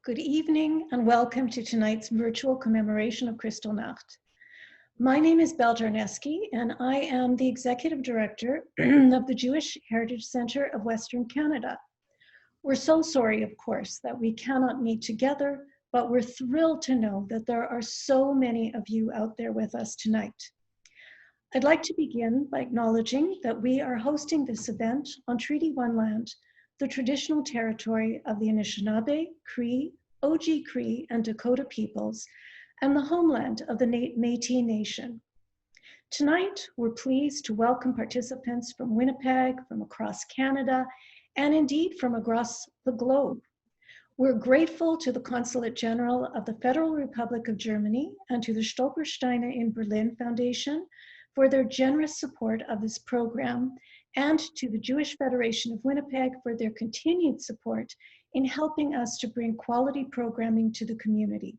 Good evening and welcome to tonight's virtual commemoration of Kristallnacht. My name is Belle Jarneski and I am the Executive Director of the Jewish Heritage Center of Western Canada. We're so sorry, of course, that we cannot meet together, but we're thrilled to know that there are so many of you out there with us tonight. I'd like to begin by acknowledging that we are hosting this event on Treaty 1 land, the traditional territory of the Anishinaabe, Cree, Oji Cree, and Dakota peoples, and the homeland of the Métis Nation. Tonight, we're pleased to welcome participants from Winnipeg, from across Canada, and indeed from across the globe. We're grateful to the Consulate General of the Federal Republic of Germany and to the Stolpersteine in Berlin Foundation for their generous support of this program, and to the Jewish Federation of Winnipeg for their continued support in helping us to bring quality programming to the community.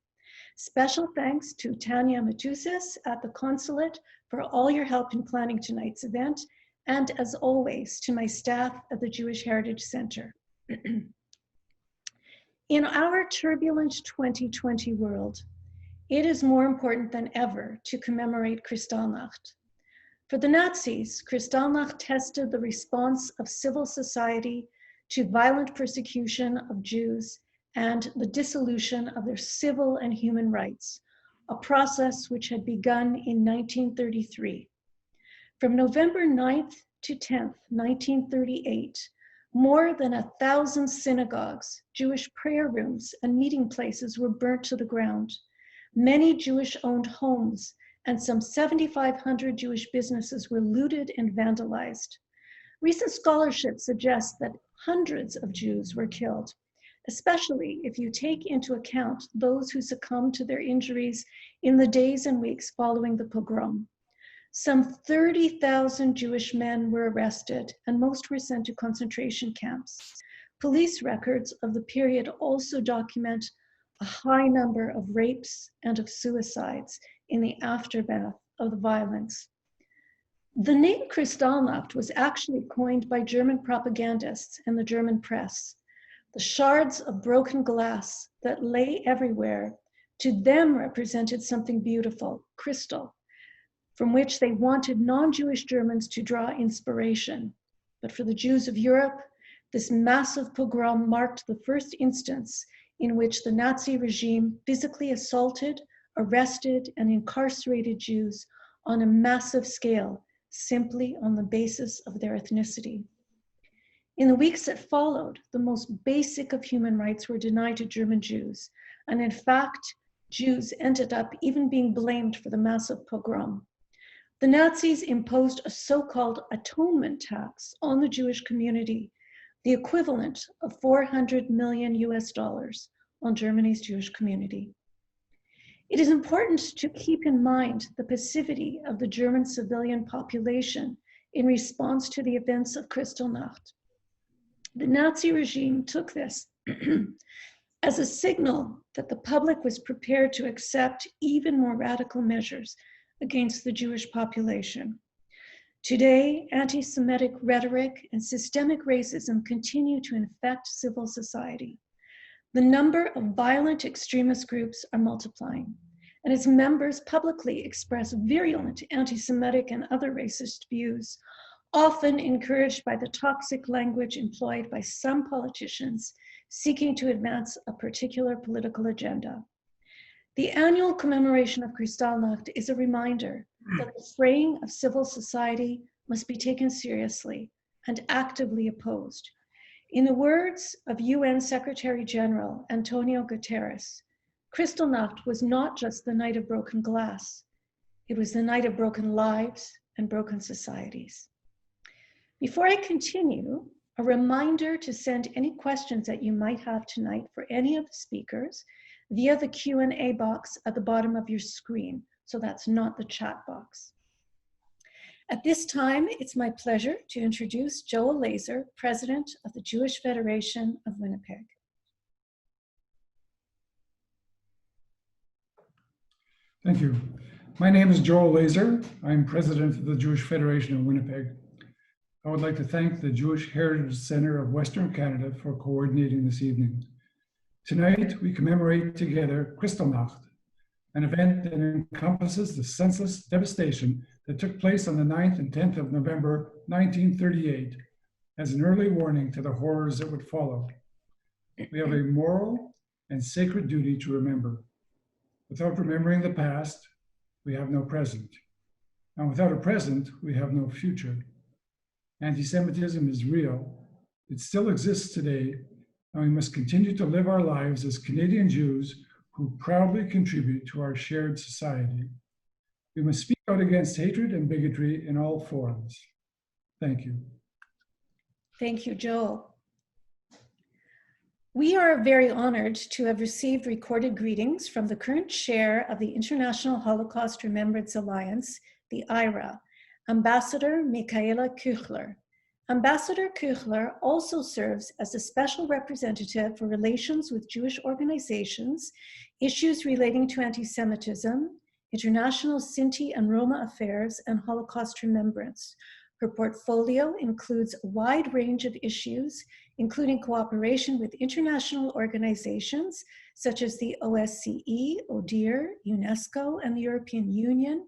Special thanks to Tanya Matusis at the Consulate for all your help in planning tonight's event, and as always, to my staff at the Jewish Heritage Center. In our turbulent 2020 world, it is more important than ever to commemorate Kristallnacht. For the Nazis, Kristallnacht tested the response of civil society to violent persecution of Jews and the dissolution of their civil and human rights, a process which had begun in 1933. From November 9th to 10th, 1938, more than 1,000 synagogues, Jewish prayer rooms, and meeting places were burnt to the ground. Many Jewish-owned homes and some 7,500 Jewish businesses were looted and vandalized. Recent scholarship suggests that hundreds of Jews were killed, especially if you take into account those who succumbed to their injuries in the days and weeks following the pogrom. Some 30,000 Jewish men were arrested, and most were sent to concentration camps. Police records of the period also document a high number of rapes and of suicides in the aftermath of the violence. The name Kristallnacht was actually coined by German propagandists and the German press. The shards of broken glass that lay everywhere to them represented something beautiful, crystal, from which they wanted non-Jewish Germans to draw inspiration. But for the Jews of Europe, this massive pogrom marked the first instance in which the Nazi regime physically assaulted, arrested, and incarcerated Jews on a massive scale, simply on the basis of their ethnicity. In the weeks that followed, the most basic of human rights were denied to German Jews, and in fact, Jews ended up even being blamed for the massive pogrom. The Nazis imposed a so-called atonement tax on the Jewish community, the equivalent of $400 million on Germany's Jewish community. It is important to keep in mind the passivity of the German civilian population in response to the events of Kristallnacht. The Nazi regime took this as a signal that the public was prepared to accept even more radical measures against the Jewish population. Today, anti-Semitic rhetoric and systemic racism continue to infect civil society. The number of violent extremist groups are multiplying, and its members publicly express virulent anti-Semitic and other racist views, often encouraged by the toxic language employed by some politicians seeking to advance a particular political agenda. The annual commemoration of Kristallnacht is a reminder that the fraying of civil society must be taken seriously and actively opposed. In the words of UN Secretary General Antonio Guterres, Kristallnacht was not just the night of broken glass, it was the night of broken lives and broken societies. Before I continue, a reminder to send any questions that you might have tonight for any of the speakers via the Q&A box at the bottom of your screen. So that's not the chat box. At this time, it's my pleasure to introduce Joel Laser, President of the Jewish Federation of Winnipeg. Thank you. My name is Joel Laser. I'm President of the Jewish Federation of Winnipeg. I would like to thank the Jewish Heritage Center of Western Canada for coordinating this evening. Tonight, we commemorate together Kristallnacht, an event that encompasses the senseless devastation that took place on the 9th and 10th of November 1938 as an early warning to the horrors that would follow. We have a moral and sacred duty to remember. Without remembering the past, we have no present. And without a present, we have no future. Anti-Semitism is real. It still exists today, and we must continue to live our lives as Canadian Jews who proudly contribute to our shared society. We must speak out against hatred and bigotry in all forms. Thank you. Thank you, Joel. We are very honored to have received recorded greetings from the current chair of the International Holocaust Remembrance Alliance, the IRA, Ambassador Michaela Küchler. Ambassador Küchler also serves as the special representative for relations with Jewish organizations, issues relating to anti-Semitism, international Sinti and Roma affairs, and Holocaust remembrance. Her portfolio includes a wide range of issues, including cooperation with international organizations such as the OSCE, ODIHR, UNESCO, and the European Union,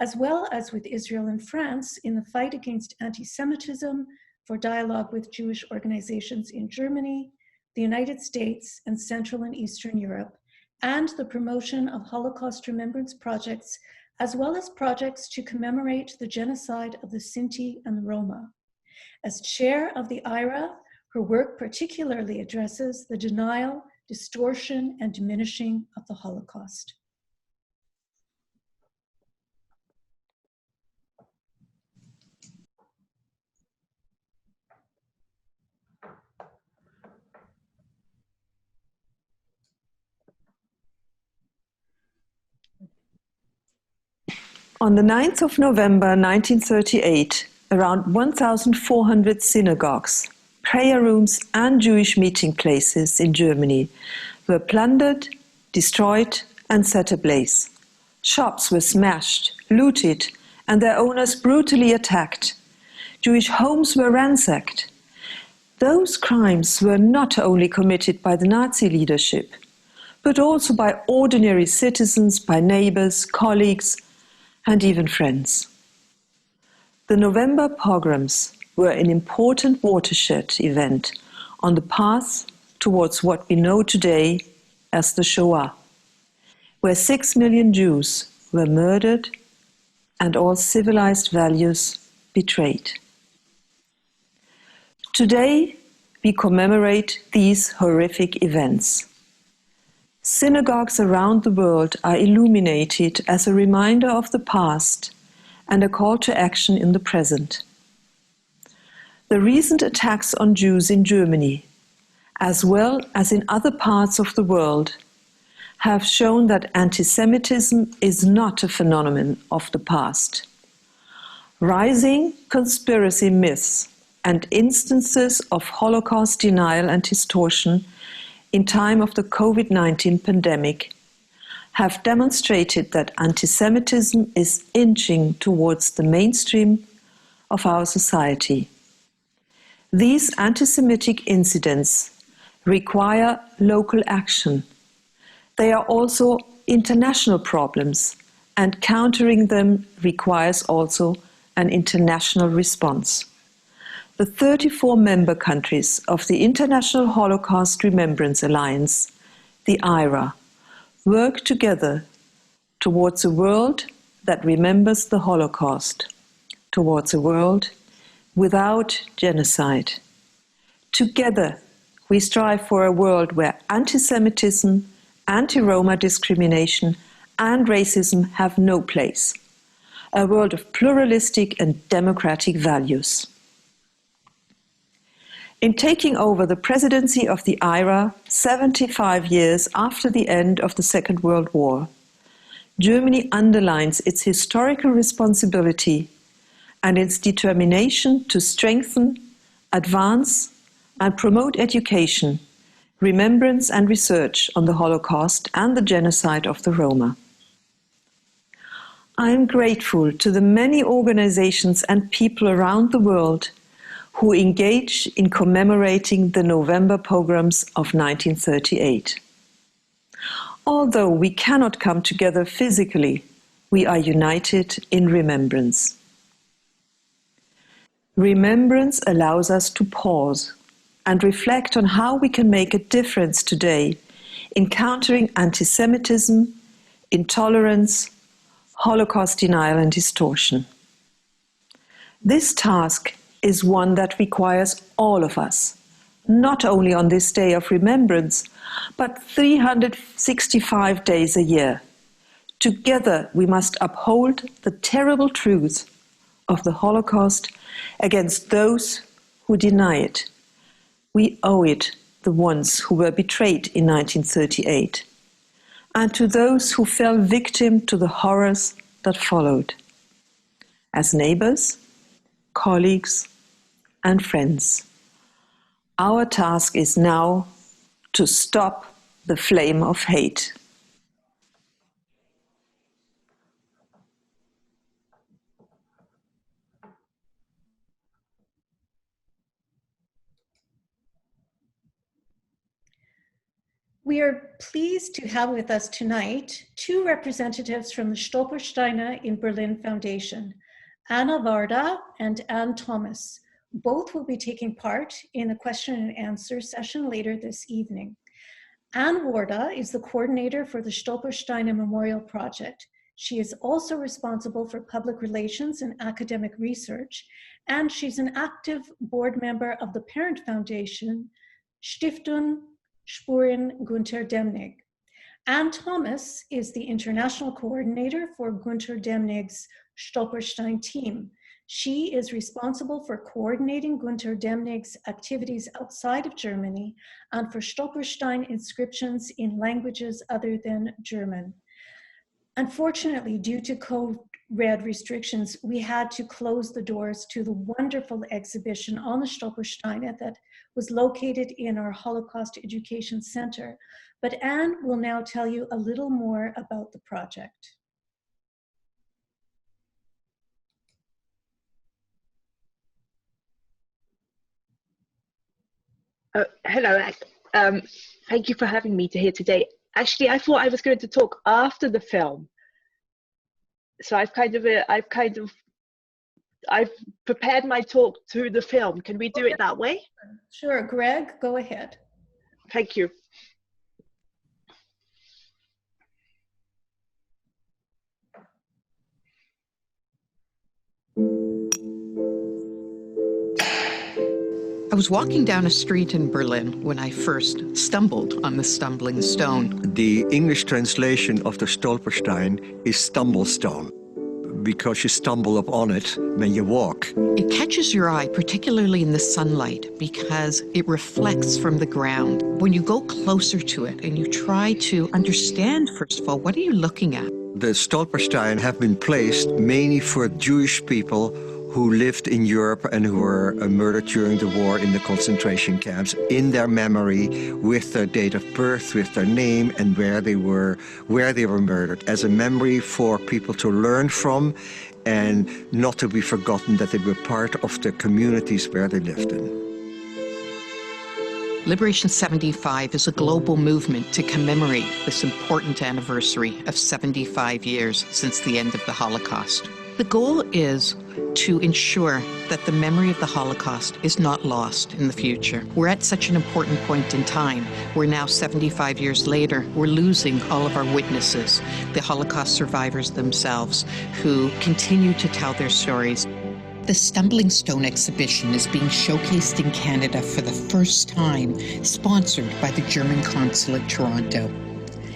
as well as with Israel and France in the fight against anti-Semitism, for dialogue with Jewish organizations in Germany, the United States, and Central and Eastern Europe, and the promotion of Holocaust remembrance projects, as well as projects to commemorate the genocide of the Sinti and the Roma. As chair of the IRA, her work particularly addresses the denial, distortion, and diminishing of the Holocaust. On the 9th of November 1938, around 1,400 synagogues, prayer rooms, and Jewish meeting places in Germany were plundered, destroyed, and set ablaze. Shops were smashed, looted, and their owners brutally attacked. Jewish homes were ransacked. Those crimes were not only committed by the Nazi leadership, but also by ordinary citizens, by neighbors, colleagues, and even friends. The November pogroms were an important watershed event on the path towards what we know today as the Shoah, where 6 million Jews were murdered and all civilized values betrayed. Today, we commemorate these horrific events. Synagogues around the world are illuminated as a reminder of the past and a call to action in the present. The recent attacks on Jews in Germany, as well as in other parts of the world, have shown that anti-Semitism is not a phenomenon of the past. Rising conspiracy myths and instances of Holocaust denial and distortion in time of the COVID-19 pandemic have demonstrated that anti-Semitism is inching towards the mainstream of our society. These anti-Semitic incidents require local action. They are also international problems, and countering them requires also an international response. The 34 member countries of the International Holocaust Remembrance Alliance, the IRA, work together towards a world that remembers the Holocaust, towards a world without genocide. Together, we strive for a world where anti-Semitism, anti-Roma discrimination, and racism have no place. A world of pluralistic and democratic values. In taking over the presidency of the IRA 75 years after the end of the Second World War, Germany underlines its historical responsibility and its determination to strengthen, advance, and promote education, remembrance and research on the Holocaust and the genocide of the Roma. I am grateful to the many organizations and people around the world who engage in commemorating the November pogroms of 1938. Although we cannot come together physically, we are united in remembrance. Remembrance allows us to pause and reflect on how we can make a difference today in countering anti-Semitism, intolerance, Holocaust denial and distortion. This task is one that requires all of us, not only on this day of remembrance, but 365 days a year. Together we must uphold the terrible truth of the Holocaust against those who deny it. We owe it to the ones who were betrayed in 1938, and to those who fell victim to the horrors that followed. As neighbors, colleagues, and friends, our task is now to stop the flame of hate. We are pleased to have with us tonight two representatives from the Stolpersteine in Berlin Foundation, Anna Varda and Anne Thomas. Both will be taking part in a question and answer session later this evening. Anne Varda is the coordinator for the Stolpersteine Memorial Project. She is also responsible for public relations and academic research, and she's an active board member of the parent foundation, Stiftung Spuren Gunter Demnig. Anne Thomas is the international coordinator for Gunter Demnig's Stolperstein team. She is responsible for coordinating Gunter Demnig's activities outside of Germany and for Stolperstein inscriptions in languages other than German. Unfortunately, due to COVID restrictions, we had to close the doors to the wonderful exhibition on the Stolpersteine that was located in our Holocaust Education Center. But Anne will now tell you a little more about the project. Hello, thank you for having me here today. Actually, I thought I was going to talk after the film. So I've prepared my talk through the film. Can we do it that way? Sure, Greg, go ahead. Thank you. I was walking down a street in Berlin when I first stumbled on the stumbling stone. The English translation of the Stolperstein is stumblestone, because you stumble upon it when you walk. It catches your eye, particularly in the sunlight, because it reflects from the ground. When you go closer to it and you try to understand, first of all, what are you looking at? The Stolperstein have been placed mainly for Jewish people who lived in Europe and who were murdered during the war in the concentration camps, in their memory, with their date of birth, with their name, and where they were murdered, as a memory for people to learn from and not to be forgotten that they were part of the communities where they lived in. Liberation 75 is a global movement to commemorate this important anniversary of 75 years since the end of the Holocaust. The goal is to ensure that the memory of the Holocaust is not lost in the future. We're at such an important point in time. We're now 75 years later. We're losing all of our witnesses, the Holocaust survivors themselves, who continue to tell their stories. The Stumbling Stone exhibition is being showcased in Canada for the first time, sponsored by the German Consul at Toronto.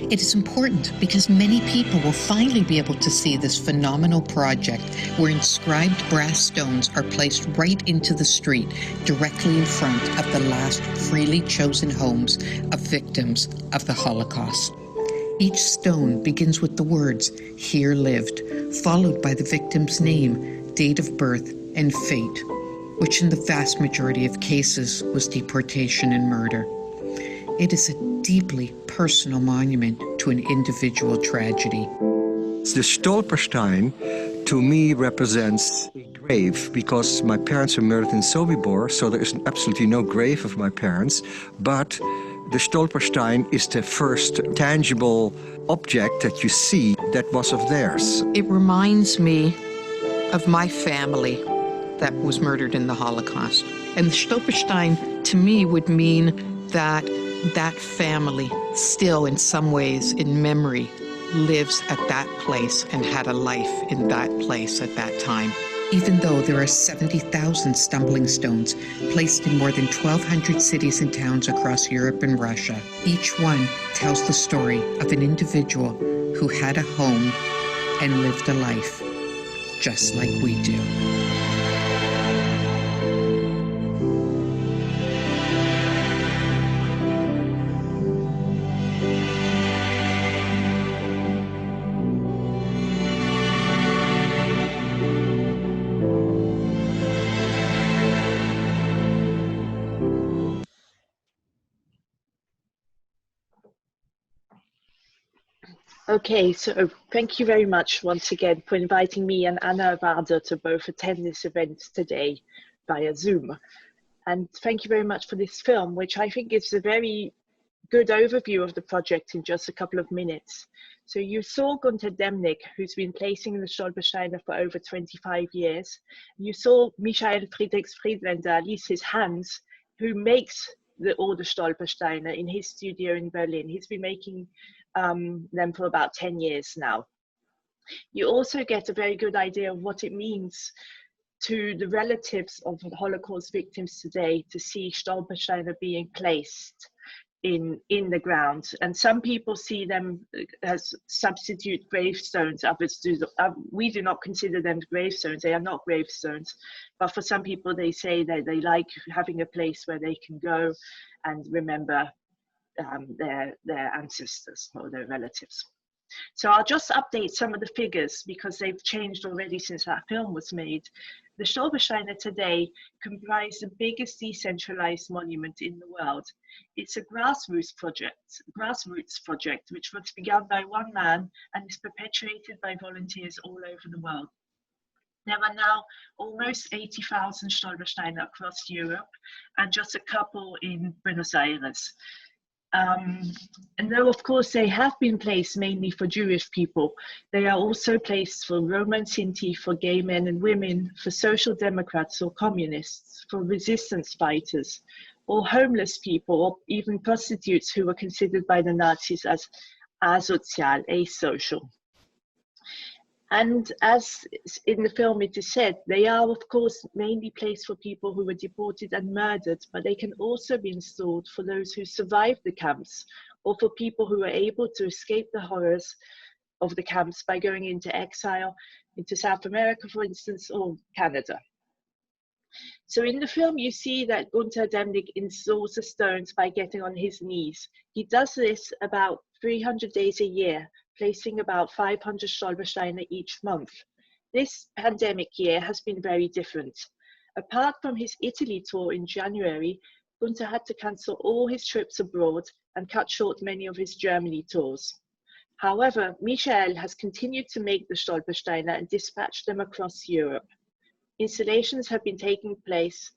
It is important because many people will finally be able to see this phenomenal project where inscribed brass stones are placed right into the street, directly in front of the last freely chosen homes of victims of the Holocaust. Each stone begins with the words, "Here lived," followed by the victim's name, date of birth, and fate, which in the vast majority of cases was deportation and murder. It is a deeply personal monument to an individual tragedy. The Stolperstein to me represents a grave, because my parents were murdered in Sobibor, so there is absolutely no grave of my parents. But the Stolperstein is the first tangible object that you see that was of theirs. It reminds me of my family that was murdered in the Holocaust. And the Stolperstein, to me, would mean that that family still, in some ways, in memory, lives at that place and had a life in that place at that time. Even though there are 70,000 stumbling stones placed in more than 1,200 cities and towns across Europe and Russia, each one tells the story of an individual who had a home and lived a life, just like we do. Okay, so thank you very much once again for inviting me and Anna Varda to both attend this event today via Zoom. And thank you very much for this film, which I think gives a very good overview of the project in just a couple of minutes. So you saw Gunter Demnig, who's been placing the Stolpersteine for over 25 years. You saw Michael Friedrichs Friedländer, at least his hands, who makes all the Stolpersteine in his studio in Berlin. He's been making them for about 10 years now. You also get a very good idea of what it means to the relatives of the Holocaust victims today to see Stolpersteine being placed in the ground. And some people see them as substitute gravestones, others do. We do not consider them gravestones, they are not gravestones. But for some people, they say that they like having a place where they can go and remember their ancestors or their relatives. So I'll just update some of the figures because they've changed already since that film was made. The Stolpersteine today comprise the biggest decentralized monument in the world. It's a grassroots project which was begun by one man and is perpetuated by volunteers all over the world. There are now almost 80,000 Stolpersteine across Europe and just a couple in Buenos Aires. And though, of course, they have been placed mainly for Jewish people, they are also placed for Roma and Sinti, for gay men and women, for social democrats or communists, for resistance fighters, or homeless people, or even prostitutes who were considered by the Nazis as asozial, asocial. And as in the film it is said, they are of course mainly placed for people who were deported and murdered, but they can also be installed for those who survived the camps or for people who were able to escape the horrors of the camps by going into exile, into South America, for instance, or Canada. So in the film, you see that Gunter Demnig installs the stones by getting on his knees. He does this about 300 days a year, placing about 500 Stolpersteine each month. This pandemic year has been very different. Apart from his Italy tour in January, Gunter had to cancel all his trips abroad and cut short many of his Germany tours. However, Michael has continued to make the Stolpersteine and dispatch them across Europe. Installations have been taking place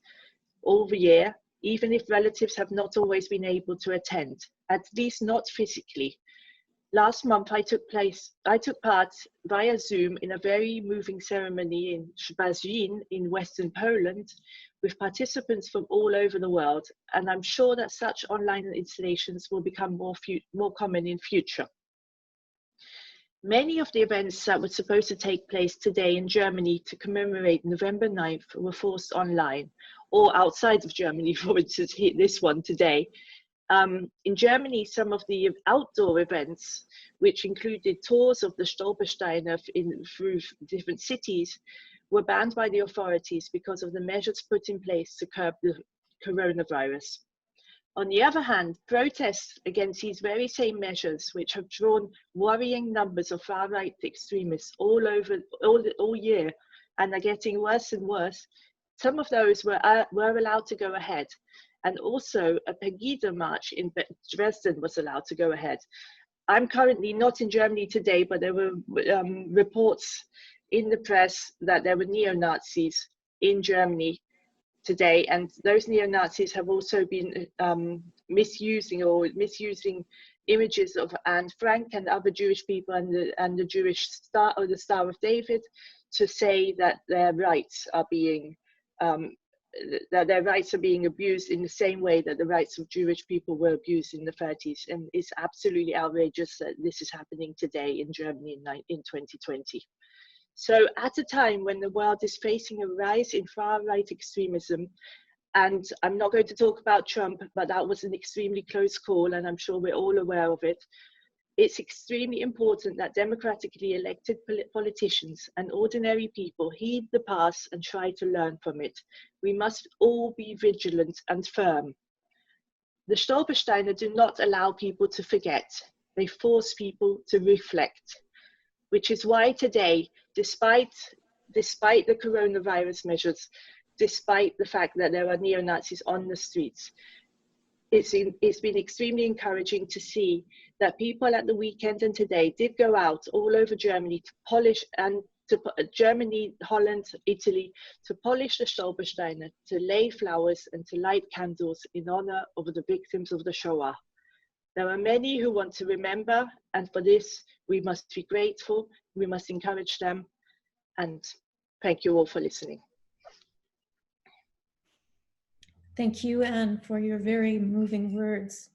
all the year, even if relatives have not always been able to attend, at least not physically. Last month, I took part via Zoom in a very moving ceremony in Świecie in Western Poland with participants from all over the world, and I'm sure that such online installations will become more common in future. Many of the events that were supposed to take place today in Germany to commemorate November 9th were forced online, or outside of Germany, for instance, this one today. In Germany, some of the outdoor events, which included tours of the Stolpersteine through different cities, were banned by the authorities because of the measures put in place to curb the coronavirus. On the other hand, protests against these very same measures, which have drawn worrying numbers of far-right extremists all year and are getting worse and worse, some of those were allowed to go ahead. And also a Pegida march in Dresden was allowed to go ahead. I'm currently not in Germany today, but there were reports in the press that there were neo-Nazis in Germany today, and those neo-Nazis have also been misusing images of Anne Frank and other Jewish people and the Jewish Star or the Star of David to say that their rights are being abused in the same way that the rights of Jewish people were abused in the 30s. And it's absolutely outrageous that this is happening today in Germany in 2020. So at a time when the world is facing a rise in far-right extremism, and I'm not going to talk about Trump, but that was an extremely close call, and I'm sure we're all aware of it. It's extremely important that democratically elected politicians and ordinary people heed the past and try to learn from it. We must all be vigilant and firm. The Stolpersteine do not allow people to forget. They force people to reflect, which is why today, despite the coronavirus measures, despite the fact that there are neo-Nazis on the streets, it's been extremely encouraging to see that people at the weekend and today did go out all over Germany to polish, and to Germany, Holland, Italy, to polish the Stolpersteine, to lay flowers and to light candles in honor of the victims of the Shoah. There are many who want to remember, and for this, we must be grateful, we must encourage them, and thank you all for listening. Thank you, Anne, for your very moving words.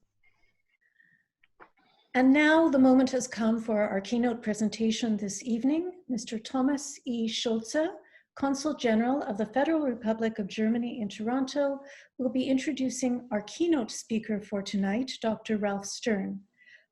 And now the moment has come for our keynote presentation this evening. Mr. Thomas E. Schulze, Consul General of the Federal Republic of Germany in Toronto, will be introducing our keynote speaker for tonight, Dr. Ralph Stern.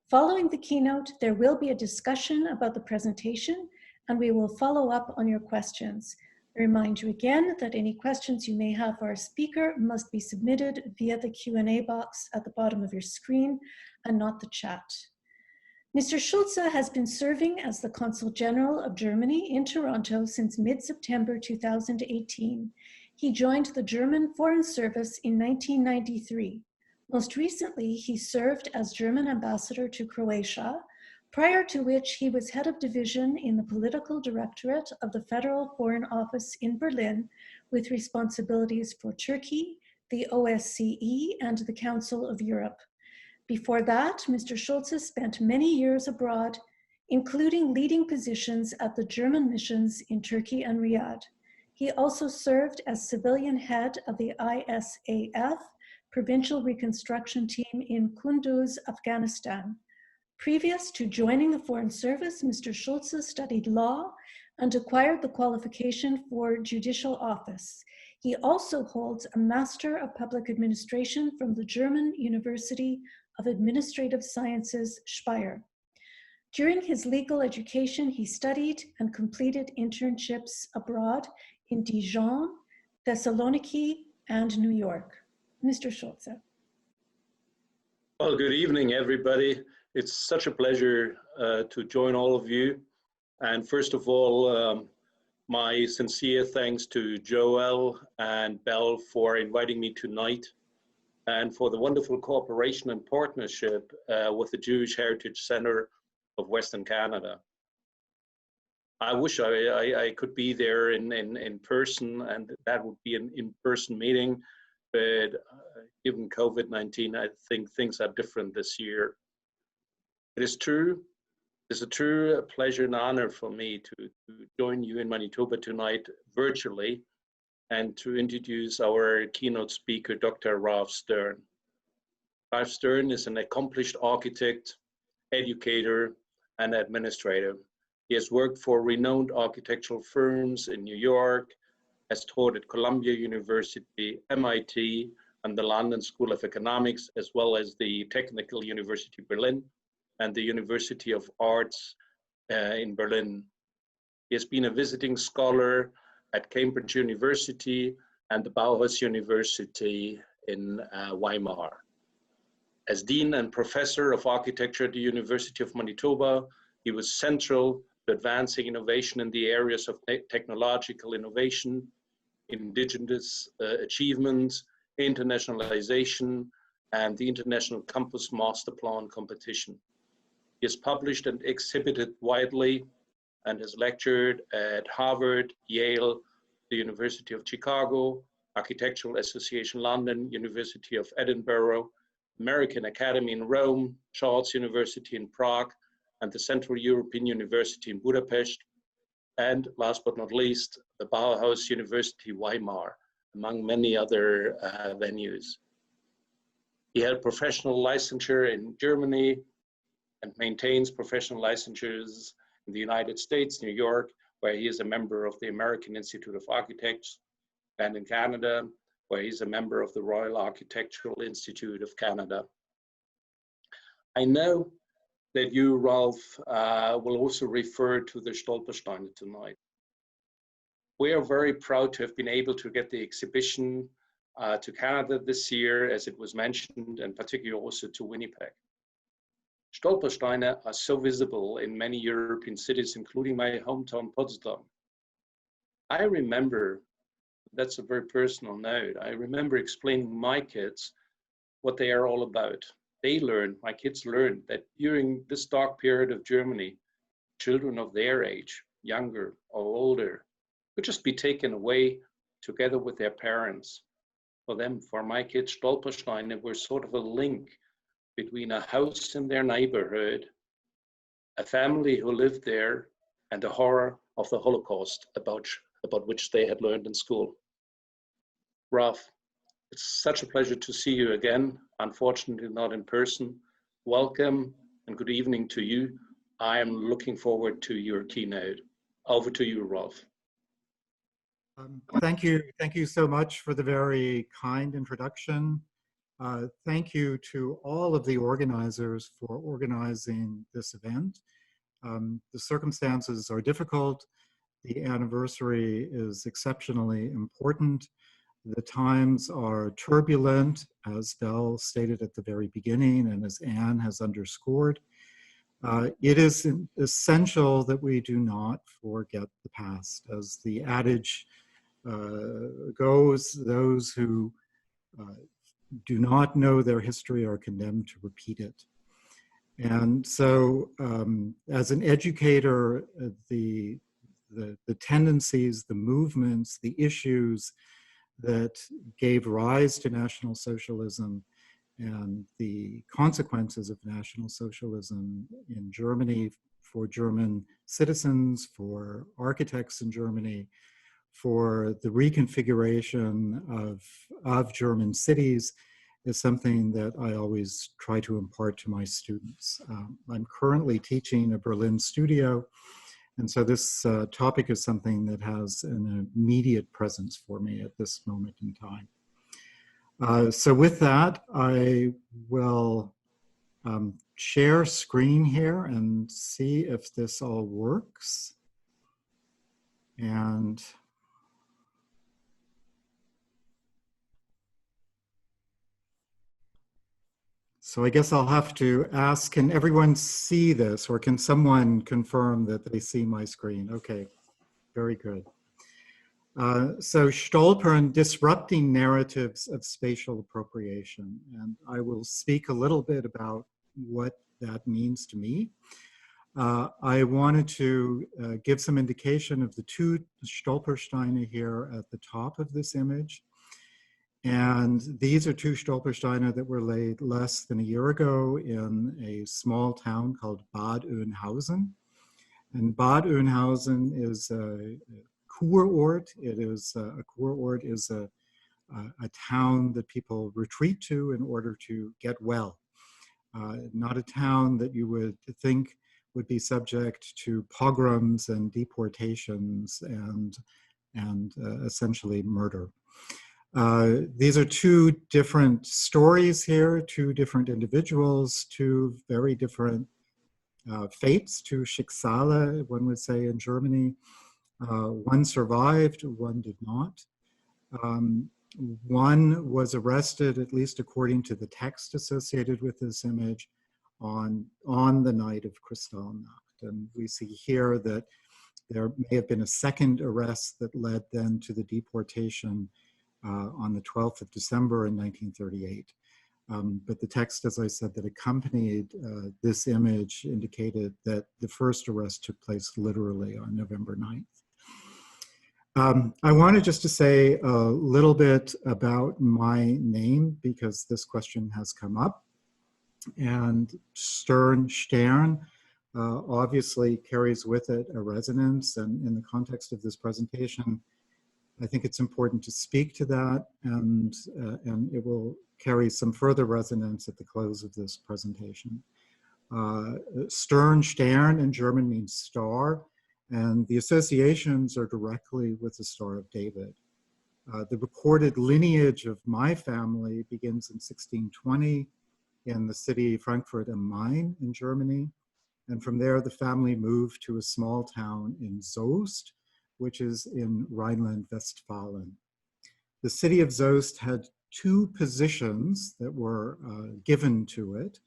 Following the keynote, there will be a discussion about the presentation, and we will follow up on your questions. I remind you again that any questions you may have for our speaker must be submitted via the Q&A box at the bottom of your screen and not the chat. Mr. Schulze has been serving as the Consul General of Germany in Toronto since mid-September 2018. He joined the German Foreign Service in 1993. Most recently, he served as German ambassador to Croatia, prior to which he was head of division in the political directorate of the Federal Foreign Office in Berlin, with responsibilities for Turkey, the OSCE, and the Council of Europe. Before that, Mr. Schulze spent many years abroad, including leading positions at the German missions in Turkey and Riyadh. He also served as civilian head of the ISAF Provincial Reconstruction Team in Kunduz, Afghanistan. Previous to joining the Foreign Service, Mr. Schulze studied law and acquired the qualification for judicial office. He also holds a Master of Public Administration from the German University of Administrative Sciences, Speyer. During his legal education, he studied and completed internships abroad in Dijon, Thessaloniki, and New York. Mr. Schulze. Well, good evening, everybody. It's such a pleasure to join all of you. And first of all, my sincere thanks to Joel and Belle for inviting me tonight and for the wonderful cooperation and partnership with the Jewish Heritage Center of Western Canada. I wish I could be there in person, and that would be an in-person meeting, but given COVID-19, I think things are different this year. It is true. It's a true pleasure and honor for me to join you in Manitoba tonight virtually and to introduce our keynote speaker, Dr. Ralph Stern. Ralph Stern is an accomplished architect, educator, and administrator. He has worked for renowned architectural firms in New York, has taught at Columbia University, MIT, and the London School of Economics, as well as the Technical University Berlin and the University of Arts in Berlin. He has been a visiting scholar at Cambridge University and the Bauhaus University in Weimar. As Dean and Professor of Architecture at the University of Manitoba, he was central to advancing innovation in the areas of technological innovation, indigenous achievements, internationalization, and the International Campus Master Plan competition. He has published and exhibited widely and has lectured at Harvard, Yale, the University of Chicago, Architectural Association London, University of Edinburgh, American Academy in Rome, Charles University in Prague, and the Central European University in Budapest, and last but not least, the Bauhaus University Weimar, among many other venues. He held professional licensure in Germany and maintains professional licensures in the United States, New York, where he is a member of the American Institute of Architects, and in Canada, where he's a member of the Royal Architectural Institute of Canada. I know that you, Ralph, will also refer to the Stolpersteine tonight. We are very proud to have been able to get the exhibition to Canada this year, as it was mentioned, and particularly also to Winnipeg. Stolpersteine are so visible in many European cities, including my hometown, Potsdam. I remember, that's a very personal note, I remember explaining my kids what they are all about. They learned, my kids learned, that during this dark period of Germany, children of their age, younger or older, could just be taken away together with their parents. For them, for my kids, Stolpersteine were sort of a link between a house in their neighborhood, a family who lived there, and the horror of the Holocaust about which they had learned in school. Ralph, it's such a pleasure to see you again, unfortunately not in person. Welcome and good evening to you. I am looking forward to your keynote. Over to you, Ralph. Thank you so much for the very kind introduction. Thank you to all of the organizers for organizing this event. The circumstances are difficult. The anniversary is exceptionally important. The times are turbulent, as Belle stated at the very beginning, and as Anne has underscored. It is essential that we do not forget the past. As the adage goes, those who do not know their history are condemned to repeat it. And so as an educator, the tendencies, the movements, the issues that gave rise to National Socialism and the consequences of National Socialism in Germany for German citizens, for architects in Germany, for the reconfiguration of German cities is something that I always try to impart to my students. I'm currently teaching a Berlin studio, and so this topic is something that has an immediate presence for me at this moment in time. So with that, I will share screen here and see if this all works. And so I guess I'll have to ask, can everyone see this, or can someone confirm that they see my screen? Okay, very good. So Stolpern, disrupting narratives of spatial appropriation. And I will speak a little bit about what that means to me. I wanted to give some indication of the two Stolpersteine here at the top of this image. And these are two Stolpersteine that were laid less than a year ago in a small town called Bad Oeynhausen. And Bad Oeynhausen is a Kurort. It is a Kurort is a town that people retreat to in order to get well. Not a town that you would think would be subject to pogroms and deportations and essentially murder. These are two different stories here, two different individuals, two very different fates, two Schicksale, one would say in Germany. One survived, one did not. One was arrested, at least according to the text associated with this image, on the night of Kristallnacht. And we see here that there may have been a second arrest that led then to the deportation on the 12th of December in 1938. But the text, as I said, that accompanied this image indicated that the first arrest took place literally on November 9th. I wanted just to say a little bit about my name because this question has come up. And Stern obviously carries with it a resonance. And in the context of this presentation, I think it's important to speak to that, and it will carry some further resonance at the close of this presentation. Stern in German means star, and the associations are directly with the Star of David. The recorded lineage of my family begins in 1620 in the city Frankfurt am Main in Germany, and from there the family moved to a small town in Soest, which is in Rhineland-Westphalen. The city of Soest had two positions that were given to it,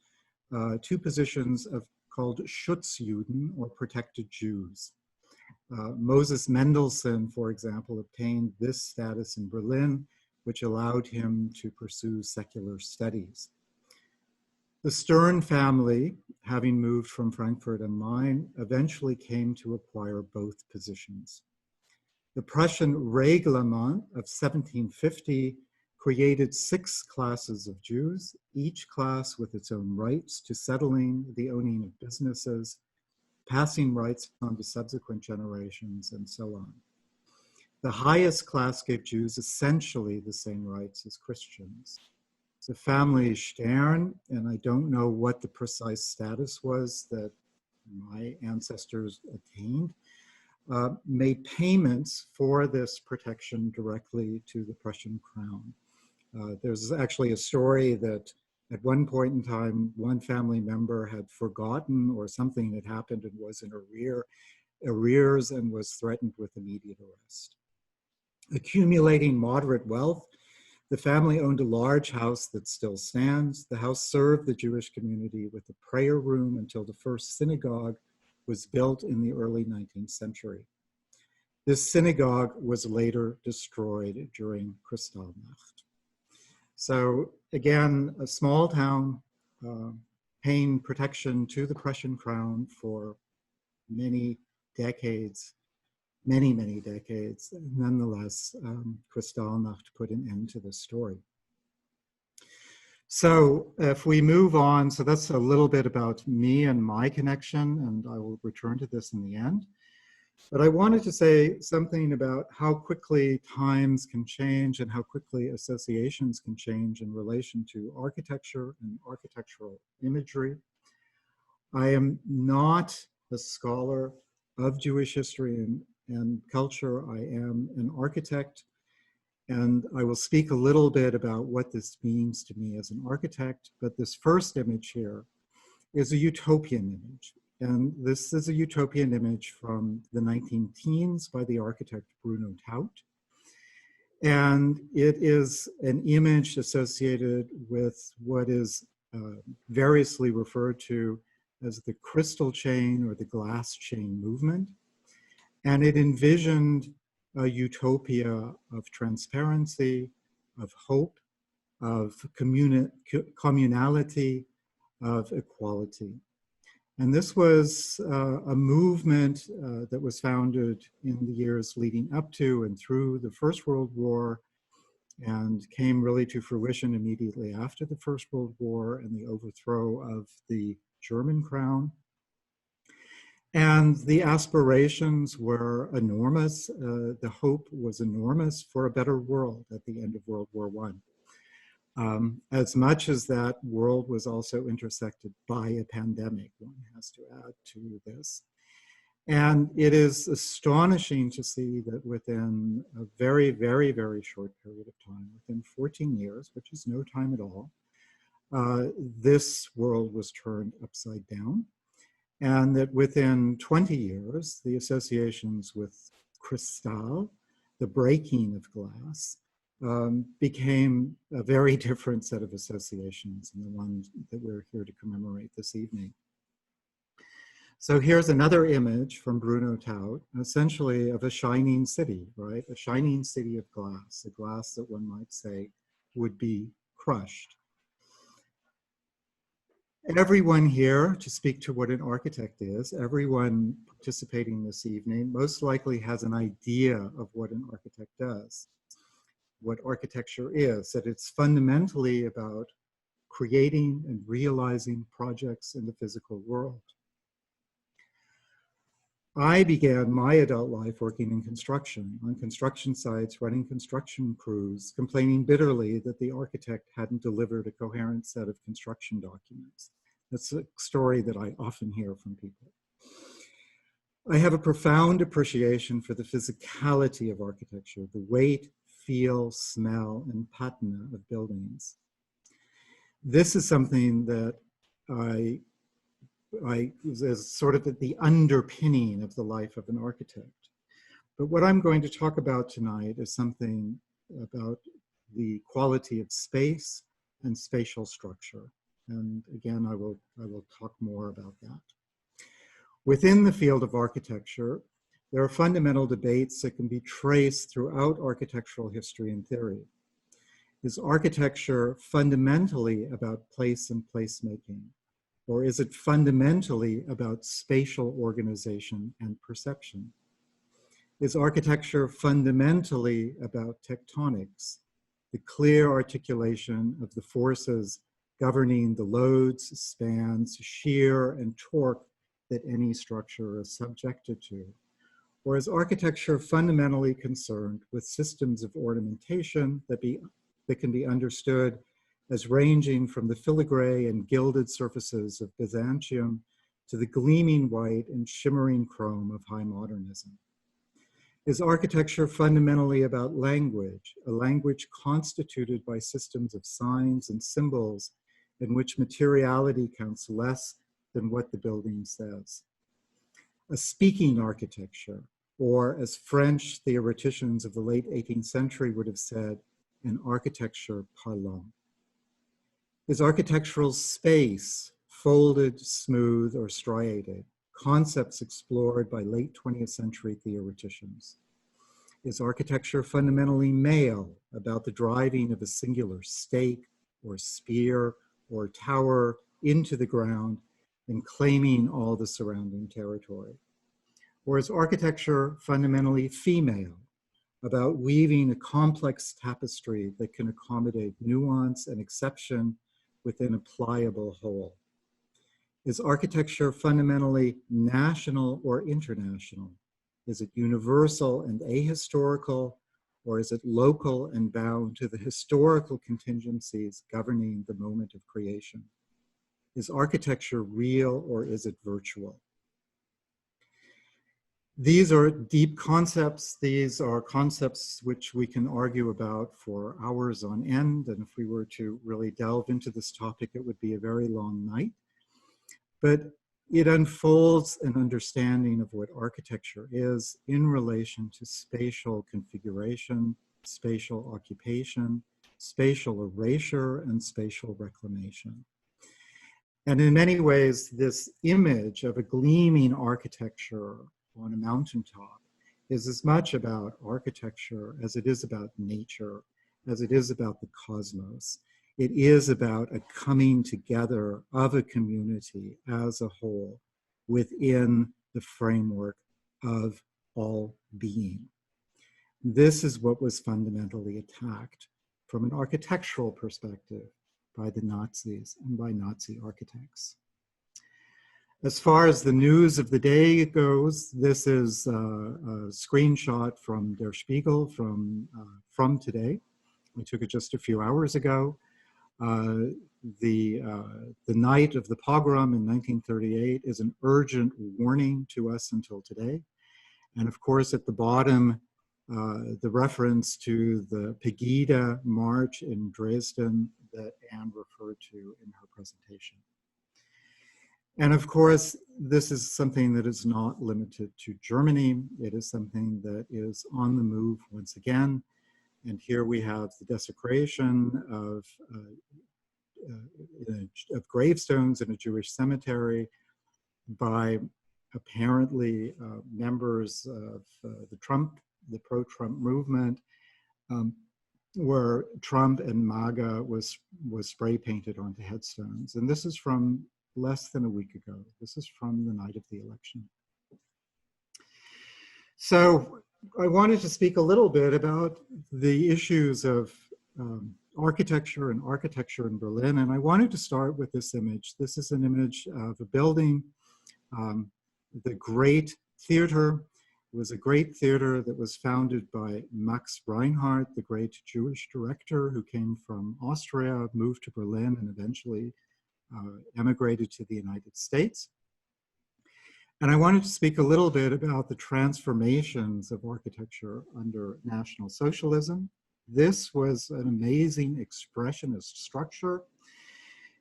two positions called Schutzjuden, or protected Jews. Moses Mendelssohn, for example, obtained this status in Berlin, which allowed him to pursue secular studies. The Stern family, having moved from Frankfurt am Main, eventually came to acquire both positions. The Prussian Reglement of 1750 created 6 classes of Jews, each class with its own rights to settling, the owning of businesses, passing rights on to subsequent generations, and so on. The highest class gave Jews essentially the same rights as Christians. The family Stern, and I don't know what the precise status was that my ancestors attained, made payments for this protection directly to the Prussian crown. There's actually a story that at one point in time, one family member had forgotten or something had happened and was in arrears and was threatened with immediate arrest. Accumulating moderate wealth, the family owned a large house that still stands. The house served the Jewish community with a prayer room until the first synagogue was built in the early 19th century. This synagogue was later destroyed during Kristallnacht. So again, a small town paying protection to the Prussian crown for many decades, many decades. Nonetheless, Kristallnacht put an end to this story. So if we move on, so that's a little bit about me and my connection, and I will return to this in the end. But I wanted to say something about how quickly times can change and how quickly associations can change in relation to architecture and architectural imagery. I am not a scholar of Jewish history and culture. I am an architect, and I will speak a little bit about what this means to me as an architect. But this first image here is a utopian image. And this is a utopian image from the 19-teens by the architect Bruno Taut. And it is an image associated with what is variously referred to as the crystal chain or the glass chain movement. And it envisioned a utopia of transparency, of hope, of communality, of equality. And this was a movement that was founded in the years leading up to and through the First World War, and came really to fruition immediately after the First World War and the overthrow of the German crown. And the aspirations were enormous. The hope was enormous for a better world at the end of World War I. As much as that world was also intersected by a pandemic, one has to add to this. And it is astonishing to see that within a very, very, very short period of time, within 14 years, which is no time at all, this world was turned upside down. And that within 20 years, the associations with Kristall, the breaking of glass, became a very different set of associations than the ones that we're here to commemorate this evening. So here's another image from Bruno Taut, essentially of a shining city, right? A shining city of glass, a glass that one might say would be crushed. Everyone here, to speak to what an architect is, everyone participating this evening most likely has an idea of what an architect does, what architecture is, that it's fundamentally about creating and realizing projects in the physical world. I began my adult life working in construction, on construction sites, running construction crews, complaining bitterly that the architect hadn't delivered a coherent set of construction documents. That's a story that I often hear from people. I have a profound appreciation for the physicality of architecture, the weight, feel, smell, and patina of buildings. This is something that I is sort of the underpinning of the life of an architect. But what I'm going to talk about tonight is something about the quality of space and spatial structure. And again, I will talk more about that. Within the field of architecture, there are fundamental debates that can be traced throughout architectural history and theory. Is architecture fundamentally about place and placemaking? Or is it fundamentally about spatial organization and perception? Is architecture fundamentally about tectonics, the clear articulation of the forces governing the loads, spans, shear, and torque that any structure is subjected to? Or is architecture fundamentally concerned with systems of ornamentation that can be understood as ranging from the filigree and gilded surfaces of Byzantium to the gleaming white and shimmering chrome of high modernism? Is architecture fundamentally about language, a language constituted by systems of signs and symbols in which materiality counts less than what the building says? A speaking architecture, or as French theoreticians of the late 18th century would have said, an architecture parlant. Is architectural space folded, smooth, or striated? Concepts explored by late 20th century theoreticians. Is architecture fundamentally male, about the driving of a singular stake or spear or tower into the ground and claiming all the surrounding territory? Or is architecture fundamentally female, about weaving a complex tapestry that can accommodate nuance and exception within a pliable whole? Is architecture fundamentally national or international? Is it universal and ahistorical, or is it local and bound to the historical contingencies governing the moment of creation? Is architecture real or is it virtual? These are deep concepts. These are concepts which we can argue about for hours on end. And if we were to really delve into this topic, it would be a very long night. But it unfolds an understanding of what architecture is in relation to spatial configuration, spatial occupation, spatial erasure, and spatial reclamation. And in many ways, this image of a gleaming architecture on a mountaintop is as much about architecture as it is about nature, as it is about the cosmos. It is about a coming together of a community as a whole within the framework of all being. This is what was fundamentally attacked from an architectural perspective by the Nazis and by Nazi architects. As far as the news of the day goes, this is a screenshot from Der Spiegel from today. We took it just a few hours ago. The night of the pogrom in 1938 is an urgent warning to us until today. And of course, at the bottom, the reference to the Pegida March in Dresden that Anne referred to in her presentation. And of course, this is something that is not limited to Germany. It is something that is on the move once again. And here we have the desecration of gravestones in a Jewish cemetery by apparently members of the pro-Trump movement, where Trump and MAGA was spray painted onto headstones. And this is from less than a week ago. This is from the night of the election. So I wanted to speak a little bit about the issues of architecture in Berlin. And I wanted to start with this image. This is an image of a building, the Great Theater. It was a great theater that was founded by Max Reinhardt, the great Jewish director who came from Austria, moved to Berlin, and eventually emigrated to the United States. And I wanted to speak a little bit about the transformations of architecture under National Socialism. This was an amazing expressionist structure.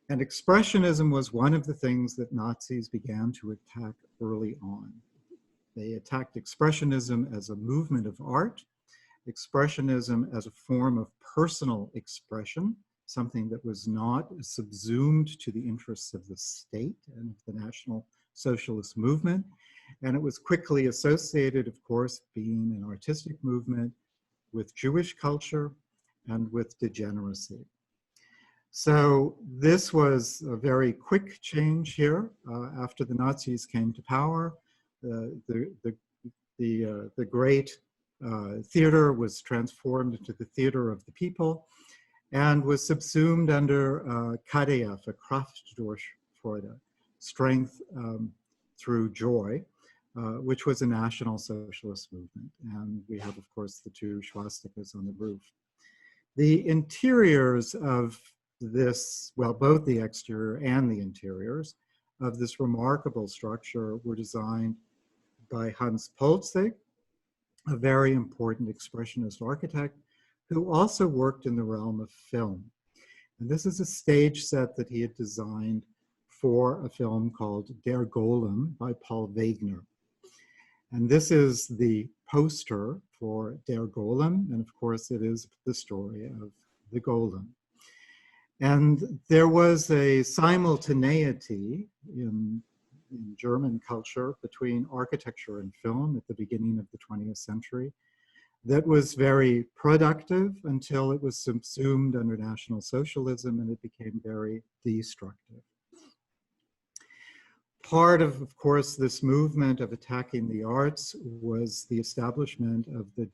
And expressionism was one of the things that Nazis began to attack early on. They attacked expressionism as a movement of art, expressionism as a form of personal expression, something that was not subsumed to the interests of the state and of the National Socialist movement. And it was quickly associated, of course, being an artistic movement with Jewish culture and with degeneracy. So this was a very quick change here after the Nazis came to power. The great theater was transformed into the theater of the people and was subsumed under KDF, a Kraft durch Freude, strength through joy, which was a National Socialist movement. And we have, of course, the two swastikas on the roof. The interiors of this, well, both the exterior and the interiors of this remarkable structure were designed by Hans Polzig, a very important expressionist architect who also worked in the realm of film. And this is a stage set that he had designed for a film called Der Golem by Paul Wegener. And this is the poster for Der Golem, and of course it is the story of the Golem. And there was a simultaneity in German culture between architecture and film at the beginning of the 20th century that was very productive until it was subsumed under National Socialism and it became very destructive. Part of course, this movement of attacking the arts was the establishment of the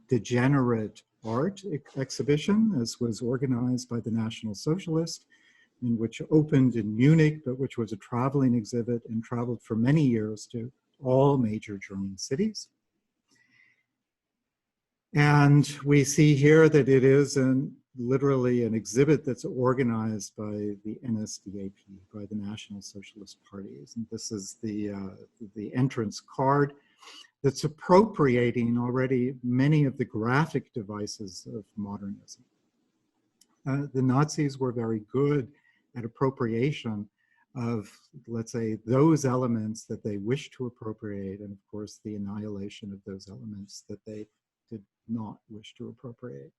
degenerate art exhibition, as was organized by the National Socialists, in which opened in Munich, but which was a traveling exhibit and traveled for many years to all major German cities. And we see here that it is literally an exhibit that's organized by the NSDAP, by the National Socialist Parties. And this is the entrance card that's appropriating already many of the graphic devices of modernism. The Nazis were very good at appropriation of, let's say, those elements that they wished to appropriate, and of course the annihilation of those elements that they did not wish to appropriate.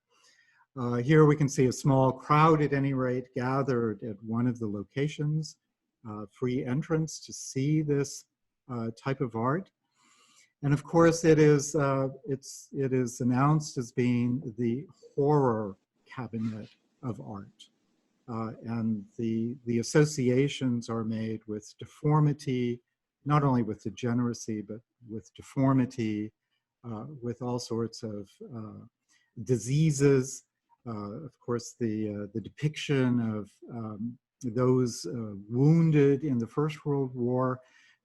Here we can see a small crowd at any rate gathered at one of the locations, free entrance to see this type of art. And of course it is announced as being the horror cabinet of art. And the associations are made with deformity, not only with degeneracy, but with deformity, with all sorts of diseases. Of course, the depiction of those wounded in the First World War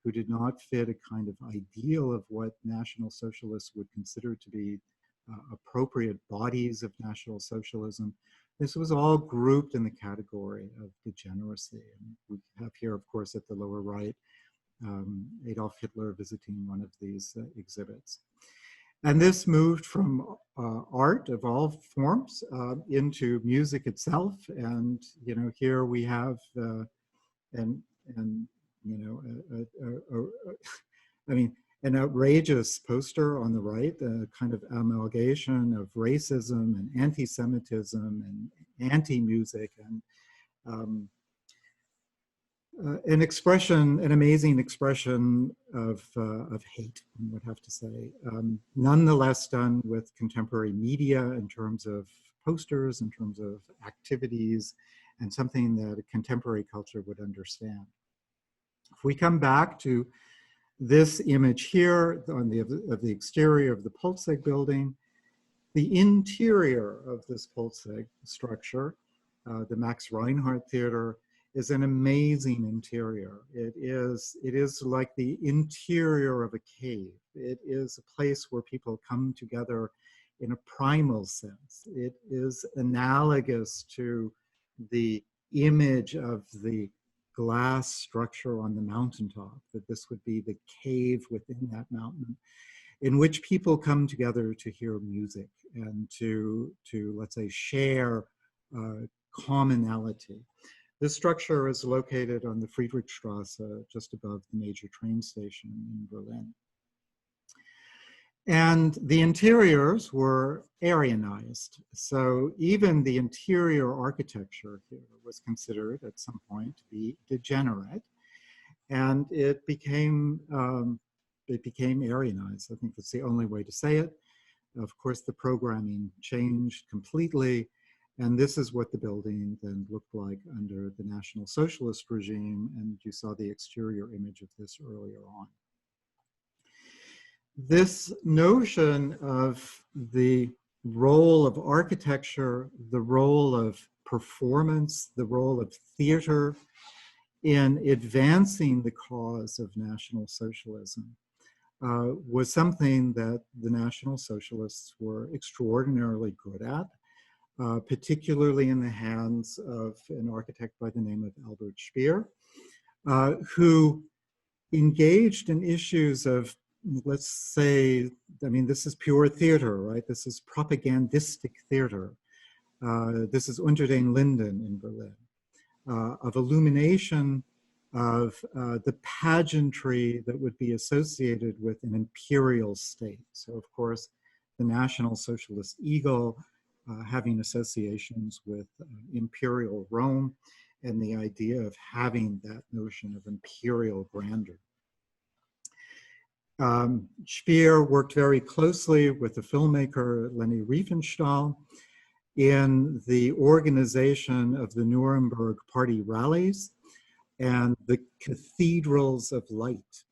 who did not fit a kind of ideal of what National Socialists would consider to be appropriate bodies of National Socialism. This was all grouped in the category of degeneracy. And we have here, of course, at the lower right, Adolf Hitler visiting one of these exhibits. And this moved from art of all forms into music itself. And, you know, here we have, an outrageous poster on the right, a kind of amalgamation of racism and anti-Semitism and anti-music and an amazing expression of hate, I would have to say. Nonetheless done with contemporary media in terms of posters, in terms of activities, and something that a contemporary culture would understand. If we come back to this image here on of the exterior of the Pulzeg building, the interior of this Pulzeg structure, the Max Reinhardt Theater, is an amazing interior. It is like the interior of a cave. It is a place where people come together in a primal sense. It is analogous to the image of the glass structure on the mountaintop, that this would be the cave within that mountain, in which people come together to hear music and to let's say, share commonality. This structure is located on the Friedrichstrasse, just above the major train station in Berlin. And the interiors were Aryanized. So even the interior architecture here was considered at some point to be degenerate. And it became Aryanized. I think that's the only way to say it. Of course, the programming changed completely. And this is what the building then looked like under the National Socialist regime. And you saw the exterior image of this earlier on. This notion of the role of architecture, the role of performance, the role of theater in advancing the cause of National Socialism was something that the National Socialists were extraordinarily good at, particularly in the hands of an architect by the name of Albert Speer, who engaged in issues of, let's say, I mean, this is pure theater, right? This is propagandistic theater. This is Unter den Linden in Berlin, of illumination of the pageantry that would be associated with an imperial state. So, of course, the National Socialist Eagle having associations with imperial Rome, and the idea of having that notion of imperial grandeur. Speer worked very closely with the filmmaker Leni Riefenstahl in the organization of the Nuremberg party rallies and the cathedrals of light.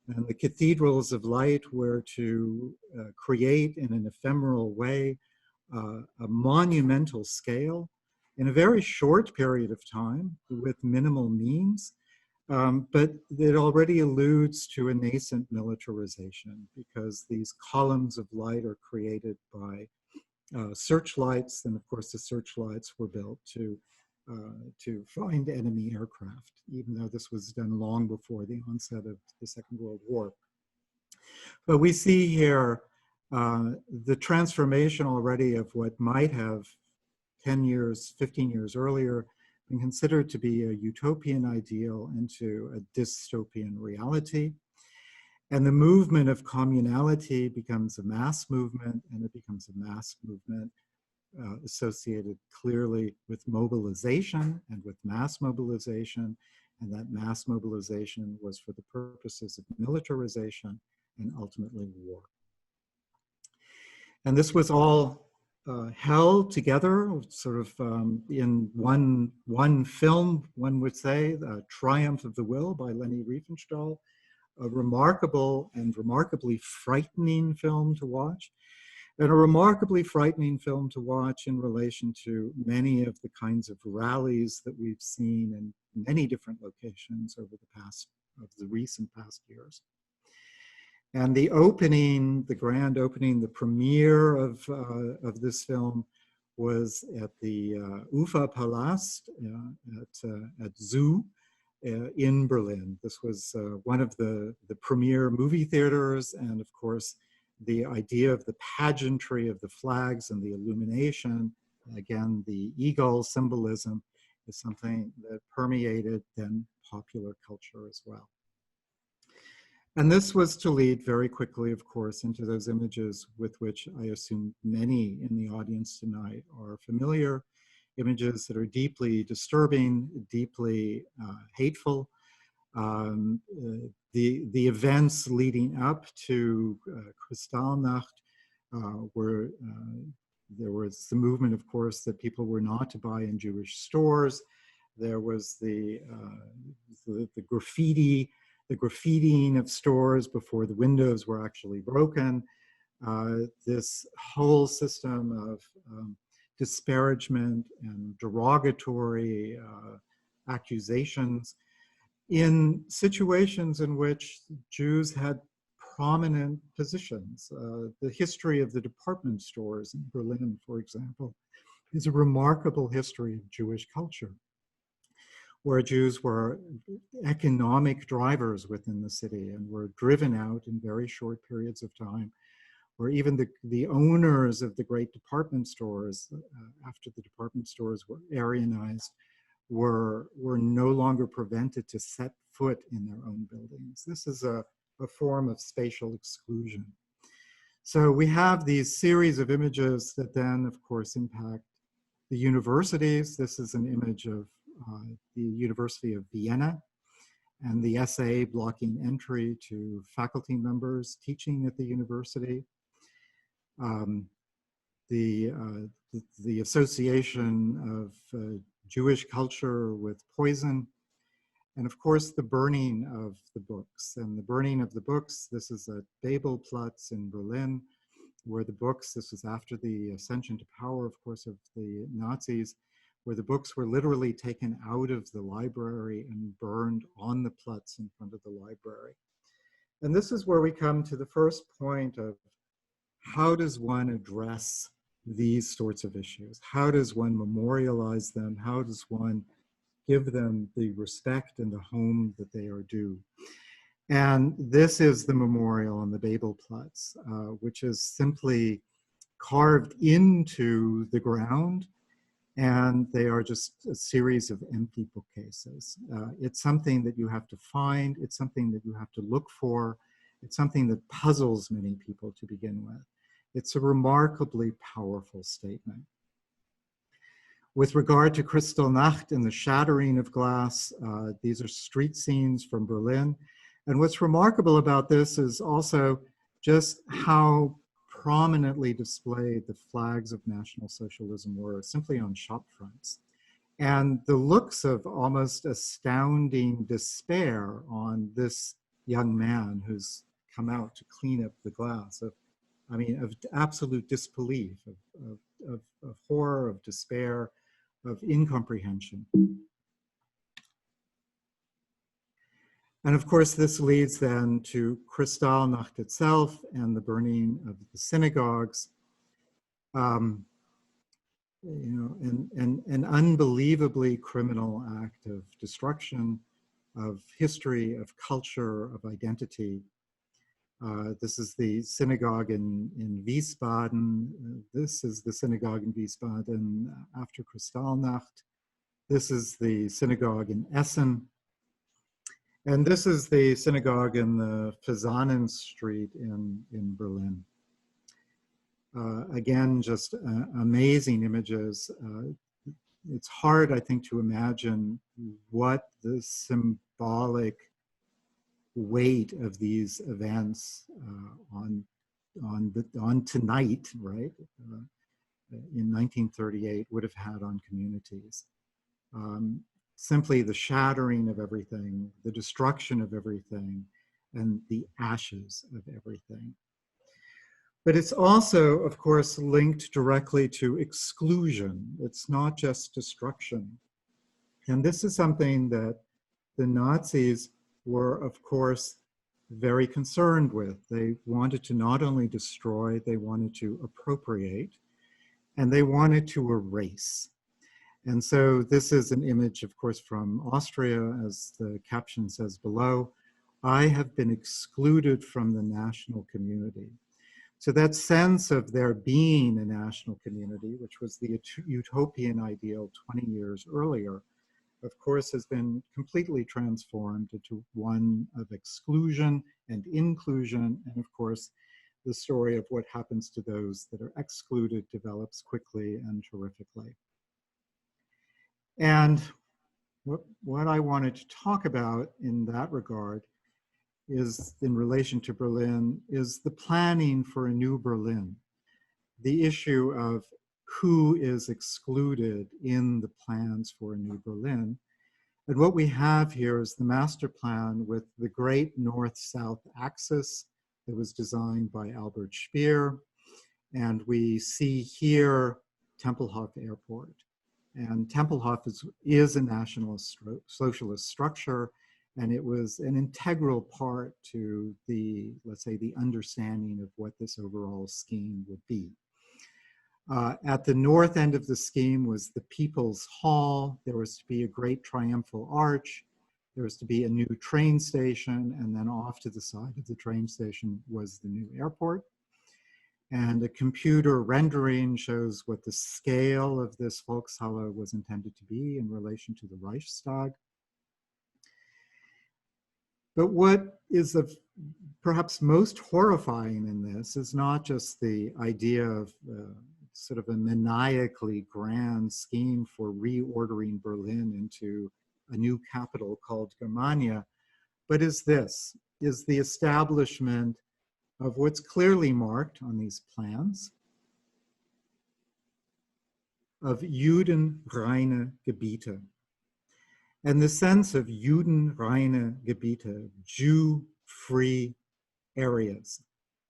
And the cathedrals of light were to create in an ephemeral way a monumental scale in a very short period of time with minimal means. But it already alludes to a nascent militarization, because these columns of light are created by searchlights, and of course the searchlights were built to find enemy aircraft, even though this was done long before the onset of the Second World War. But we see here the transformation already of what might have 10 years, 15 years earlier been considered to be a utopian ideal into a dystopian reality. And the movement of communality becomes a mass movement, and it becomes a mass movement associated clearly with mobilization and with mass mobilization. And that mass mobilization was for the purposes of militarization and ultimately war. And this was all held together sort of in one film, one would say, Triumph of the Will by Leni Riefenstahl, a remarkable and remarkably frightening film to watch, and a remarkably frightening film to watch in relation to many of the kinds of rallies that we've seen in many different locations over the recent past years. And the opening, the grand opening, the premiere of this film was at the Uferpalast at Zoo in Berlin. This was one of the premier movie theaters, and of course, the idea of the pageantry of the flags and the illumination, again, the eagle symbolism, is something that permeated then popular culture as well. And this was to lead very quickly, of course, into those images with which I assume many in the audience tonight are familiar, images that are deeply disturbing, deeply hateful. The events leading up to Kristallnacht were, there was the movement, of course, that people were not to buy in Jewish stores. There was the graffiti, the graffitiing of stores before the windows were actually broken. This whole system of disparagement and derogatory accusations in situations in which Jews had prominent positions. The history of the department stores in Berlin, for example, is a remarkable history of Jewish culture, where Jews were economic drivers within the city and were driven out in very short periods of time, where even the owners of the great department stores, after the department stores were Aryanized, were no longer prevented to set foot in their own buildings. This is a form of spatial exclusion. So we have these series of images that then, of course, impact the universities. This is an image of the University of Vienna and the SA blocking entry to faculty members teaching at the university. The association of Jewish culture with poison, and of course the burning of the books. And the burning of the books, this is at Babelplatz in Berlin, where the books, this was after the ascension to power, of course, of the Nazis, where the books were literally taken out of the library and burned on the Platz in front of the library. And this is where we come to the first point of how does one address these sorts of issues? How does one memorialize them? How does one give them the respect and the home that they are due? And this is the memorial on the Babelplatz, which is simply carved into the ground, and they are just a series of empty bookcases. It's something that you have to find. It's something that you have to look for. It's something that puzzles many people to begin with. It's a remarkably powerful statement. With regard to Kristallnacht and the shattering of glass, these are street scenes from Berlin. And what's remarkable about this is also just how prominently displayed the flags of National Socialism were, simply on shop fronts. And the looks of almost astounding despair on this young man who's come out to clean up the glass, of absolute disbelief, of horror, of despair, of incomprehension. And of course, this leads then to Kristallnacht itself and the burning of the synagogues. An unbelievably criminal act of destruction of history, of culture, of identity. This is the synagogue in Wiesbaden. This is the synagogue in Wiesbaden after Kristallnacht. This is the synagogue in Essen. And this is the synagogue in the Fasanenstraße in Berlin. Again, just amazing images. It's hard, I think, to imagine what the symbolic weight of these events on tonight, right, in 1938 would have had on communities. Simply the shattering of everything, the destruction of everything, and the ashes of everything. But it's also, of course, linked directly to exclusion. It's not just destruction. And this is something that the Nazis were, of course, very concerned with. They wanted to not only destroy, they wanted to appropriate, and they wanted to erase. And so this is an image, of course, from Austria, as the caption says below. I have been excluded from the national community. So that sense of there being a national community, which was the utopian ideal 20 years earlier, of course, has been completely transformed into one of exclusion and inclusion. And of course, the story of what happens to those that are excluded develops quickly and terrifically. And what I wanted to talk about in that regard is, in relation to Berlin, is the planning for a new Berlin. The issue of who is excluded in the plans for a new Berlin. And what we have here is the master plan with the great north-south axis that was designed by Albert Speer. And we see here Tempelhof Airport. And Tempelhof is a nationalist socialist structure, and it was an integral part to the, let's say, the understanding of what this overall scheme would be. At the north end of the scheme was the People's Hall. There was to be a great triumphal arch. There was to be a new train station, and then off to the side of the train station was the new airport. And a computer rendering shows what the scale of this Volkshalle was intended to be in relation to the Reichstag. But what is perhaps most horrifying in this is not just the idea of sort of a maniacally grand scheme for reordering Berlin into a new capital called Germania, but is the establishment of what's clearly marked on these plans of Judenreine Gebiete. And the sense of Judenreine Gebiete, Jew-free areas,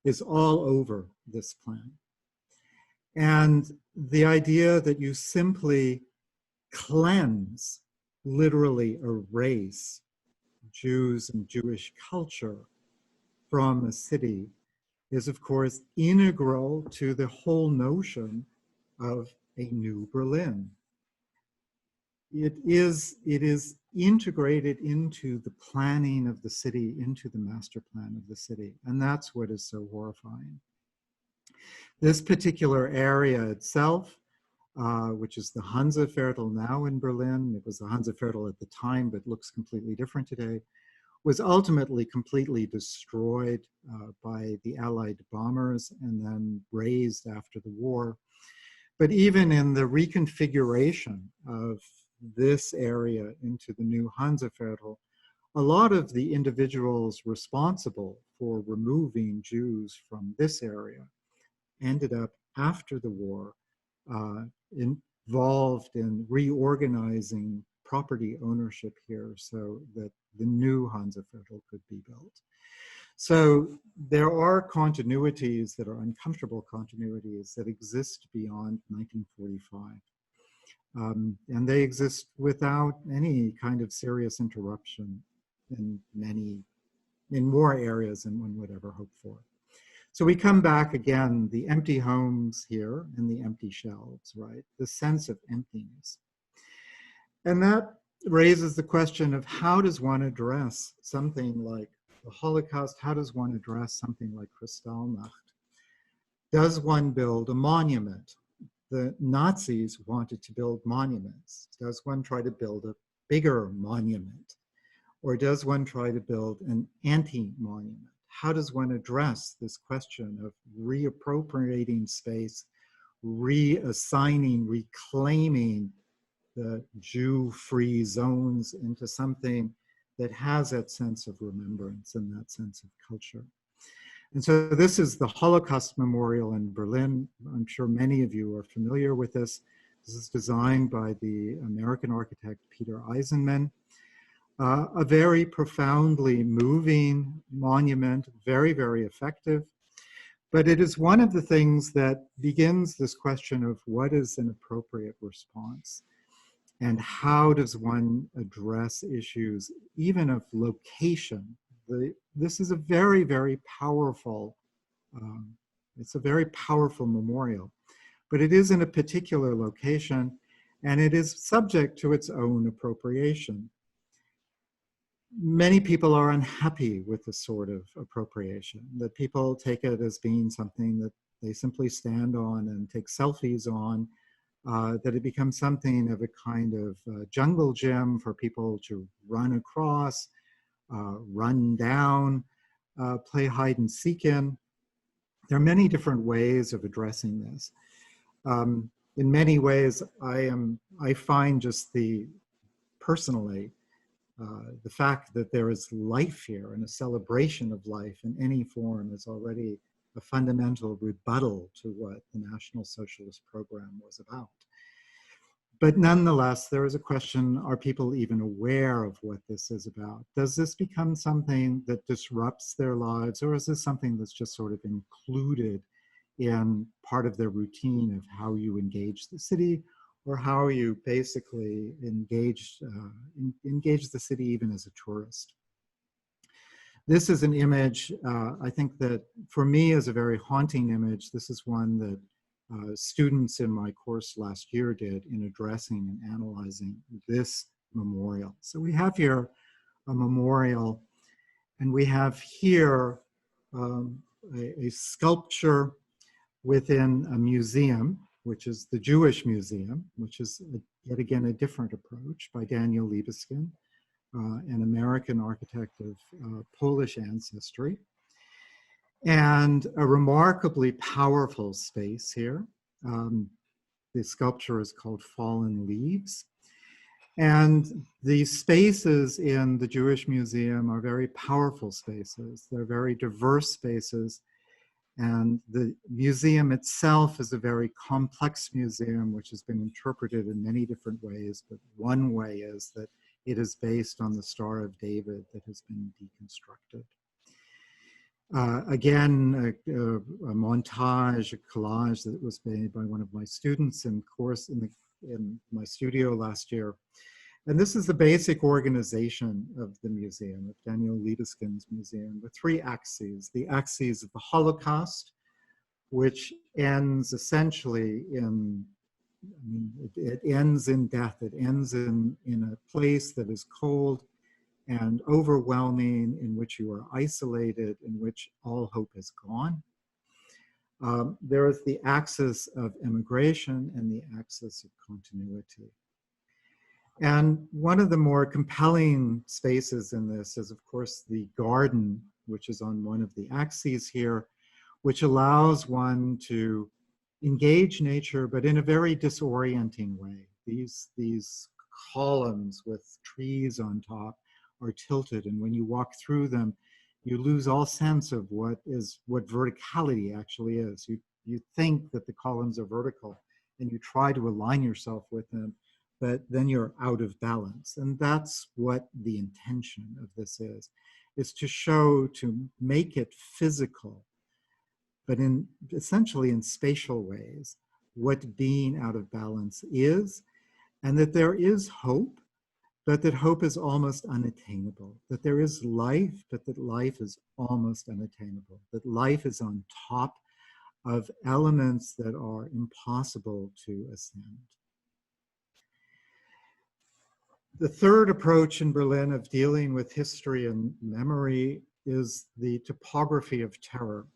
is all over this plan. And the idea that you simply cleanse, literally erase Jews and Jewish culture from a city is, of course, integral to the whole notion of a new Berlin. It is integrated into the planning of the city, into the master plan of the city, and that's what is so horrifying. This particular area itself, which is the Hanseviertel now in Berlin, it was the Hanseviertel at the time, but looks completely different today, was ultimately completely destroyed by the Allied bombers and then razed after the war. But even in the reconfiguration of this area into the new Hanseviertel, a lot of the individuals responsible for removing Jews from this area ended up after the war involved in reorganizing property ownership here so that the new Hanseviertel could be built. So there are continuities that are uncomfortable continuities that exist beyond 1945. And they exist without any kind of serious interruption in more areas than one would ever hope for. So we come back again, the empty homes here and the empty shelves, right? The sense of emptiness. And that raises the question of how does one address something like the Holocaust? How does one address something like Kristallnacht? Does one build a monument? The Nazis wanted to build monuments. Does one try to build a bigger monument? Or does one try to build an anti-monument? How does one address this question of reappropriating space, reassigning, reclaiming the Jew-free zones into something that has that sense of remembrance and that sense of culture? And so this is the Holocaust Memorial in Berlin. I'm sure many of you are familiar with this. This is designed by the American architect Peter Eisenman. A very profoundly moving monument, very, very effective. But it is one of the things that begins this question of what is an appropriate response and how does one address issues even of location. This is a very, very powerful, it's a very powerful memorial, but it is in a particular location and it is subject to its own appropriation. Many people are unhappy with this sort of appropriation, that people take it as being something that they simply stand on and take selfies on, that it becomes something of a kind of jungle gym for people to run across, run down, play hide and seek in. There are many different ways of addressing this. In many ways, I find just personally, the fact that there is life here and a celebration of life in any form is already a fundamental rebuttal to what the National Socialist program was about. But nonetheless, there is a question, are people even aware of what this is about? Does this become something that disrupts their lives, or is this something that's just sort of included in part of their routine of how you engage the city, or how you basically engage the city even as a tourist? This is an image, I think that for me is a very haunting image. This is one that students in my course last year did in addressing and analyzing this memorial. So we have here a memorial, and we have here a sculpture within a museum, which is the Jewish Museum, which is yet again a different approach by Daniel Libeskind, an American architect of Polish ancestry. And a remarkably powerful space here. The sculpture is called Fallen Leaves. And the spaces in the Jewish Museum are very powerful spaces. They're very diverse spaces. And the museum itself is a very complex museum, which has been interpreted in many different ways. But one way is that it is based on the Star of David that has been deconstructed. Again, a montage, a collage that was made by one of my students in my studio last year. And this is the basic organization of the museum, of Daniel Libeskind's museum, with three axes. The axes of the Holocaust, which ends essentially in, it ends in death. It ends in a place that is cold and overwhelming, in which you are isolated, in which all hope is gone. There is the axis of immigration and the axis of continuity. And one of the more compelling spaces in this is, of course, the garden, which is on one of the axes here, which allows one to engage nature, but in a very disorienting way. These columns with trees on top are tilted, and when you walk through them, you lose all sense of what verticality actually is. You think that the columns are vertical, and you try to align yourself with them, but then you're out of balance. And that's what the intention of this is to show, to make it physical, but essentially in spatial ways, what being out of balance is, and that there is hope, but that hope is almost unattainable, that there is life, but that life is almost unattainable, that life is on top of elements that are impossible to ascend. The third approach in Berlin of dealing with history and memory is the topography of terror.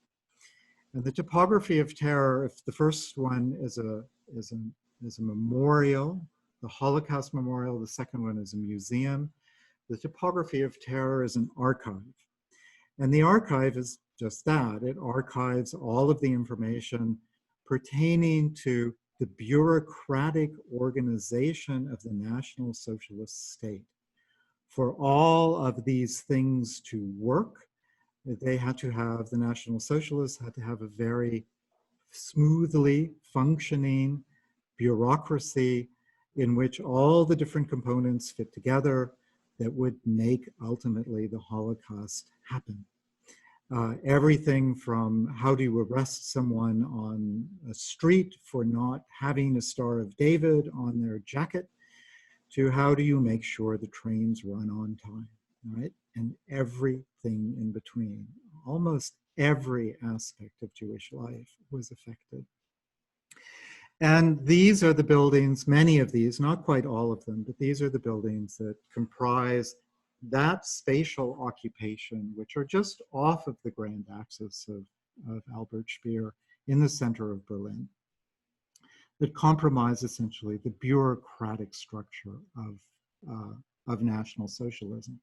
And the topography of terror, if the first one is a memorial, the Holocaust memorial, the second one is a museum, the topography of terror is an archive. And the archive is just that. It archives all of the information pertaining to the bureaucratic organization of the National Socialist state. For all of these things to work, the National Socialists had to have a very smoothly functioning bureaucracy in which all the different components fit together that would make ultimately the Holocaust happen. Everything from how do you arrest someone on a street for not having a Star of David on their jacket, to how do you make sure the trains run on time, right? And everything in between. Almost every aspect of Jewish life was affected. And these are the buildings, many of these, not quite all of them, but these are the buildings that comprise that spatial occupation, which are just off of the grand axis of Albert Speer in the center of Berlin, that compromise essentially the bureaucratic structure of National Socialism.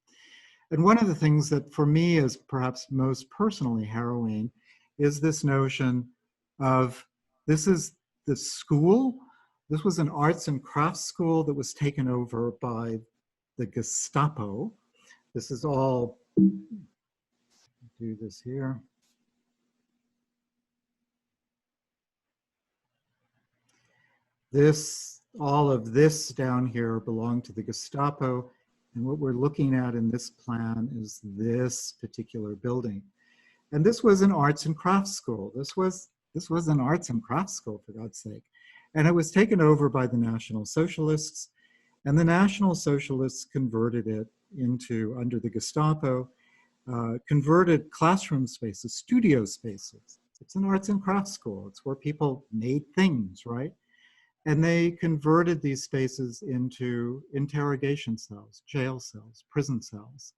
And one of the things that for me is perhaps most personally harrowing is this notion of, this is the school. This was an arts and crafts school that was taken over by the Gestapo. This is all, do this here. This all of this down here belonged to the Gestapo. And what we're looking at in this plan is this particular building. And this was an arts and crafts school. This was an arts and crafts school, for God's sake. And it was taken over by the National Socialists. And the National Socialists converted it into, under the Gestapo, converted classroom spaces, studio spaces. It's an arts and crafts school. It's where people made things, right? And they converted these spaces into interrogation cells, jail cells, prison cells,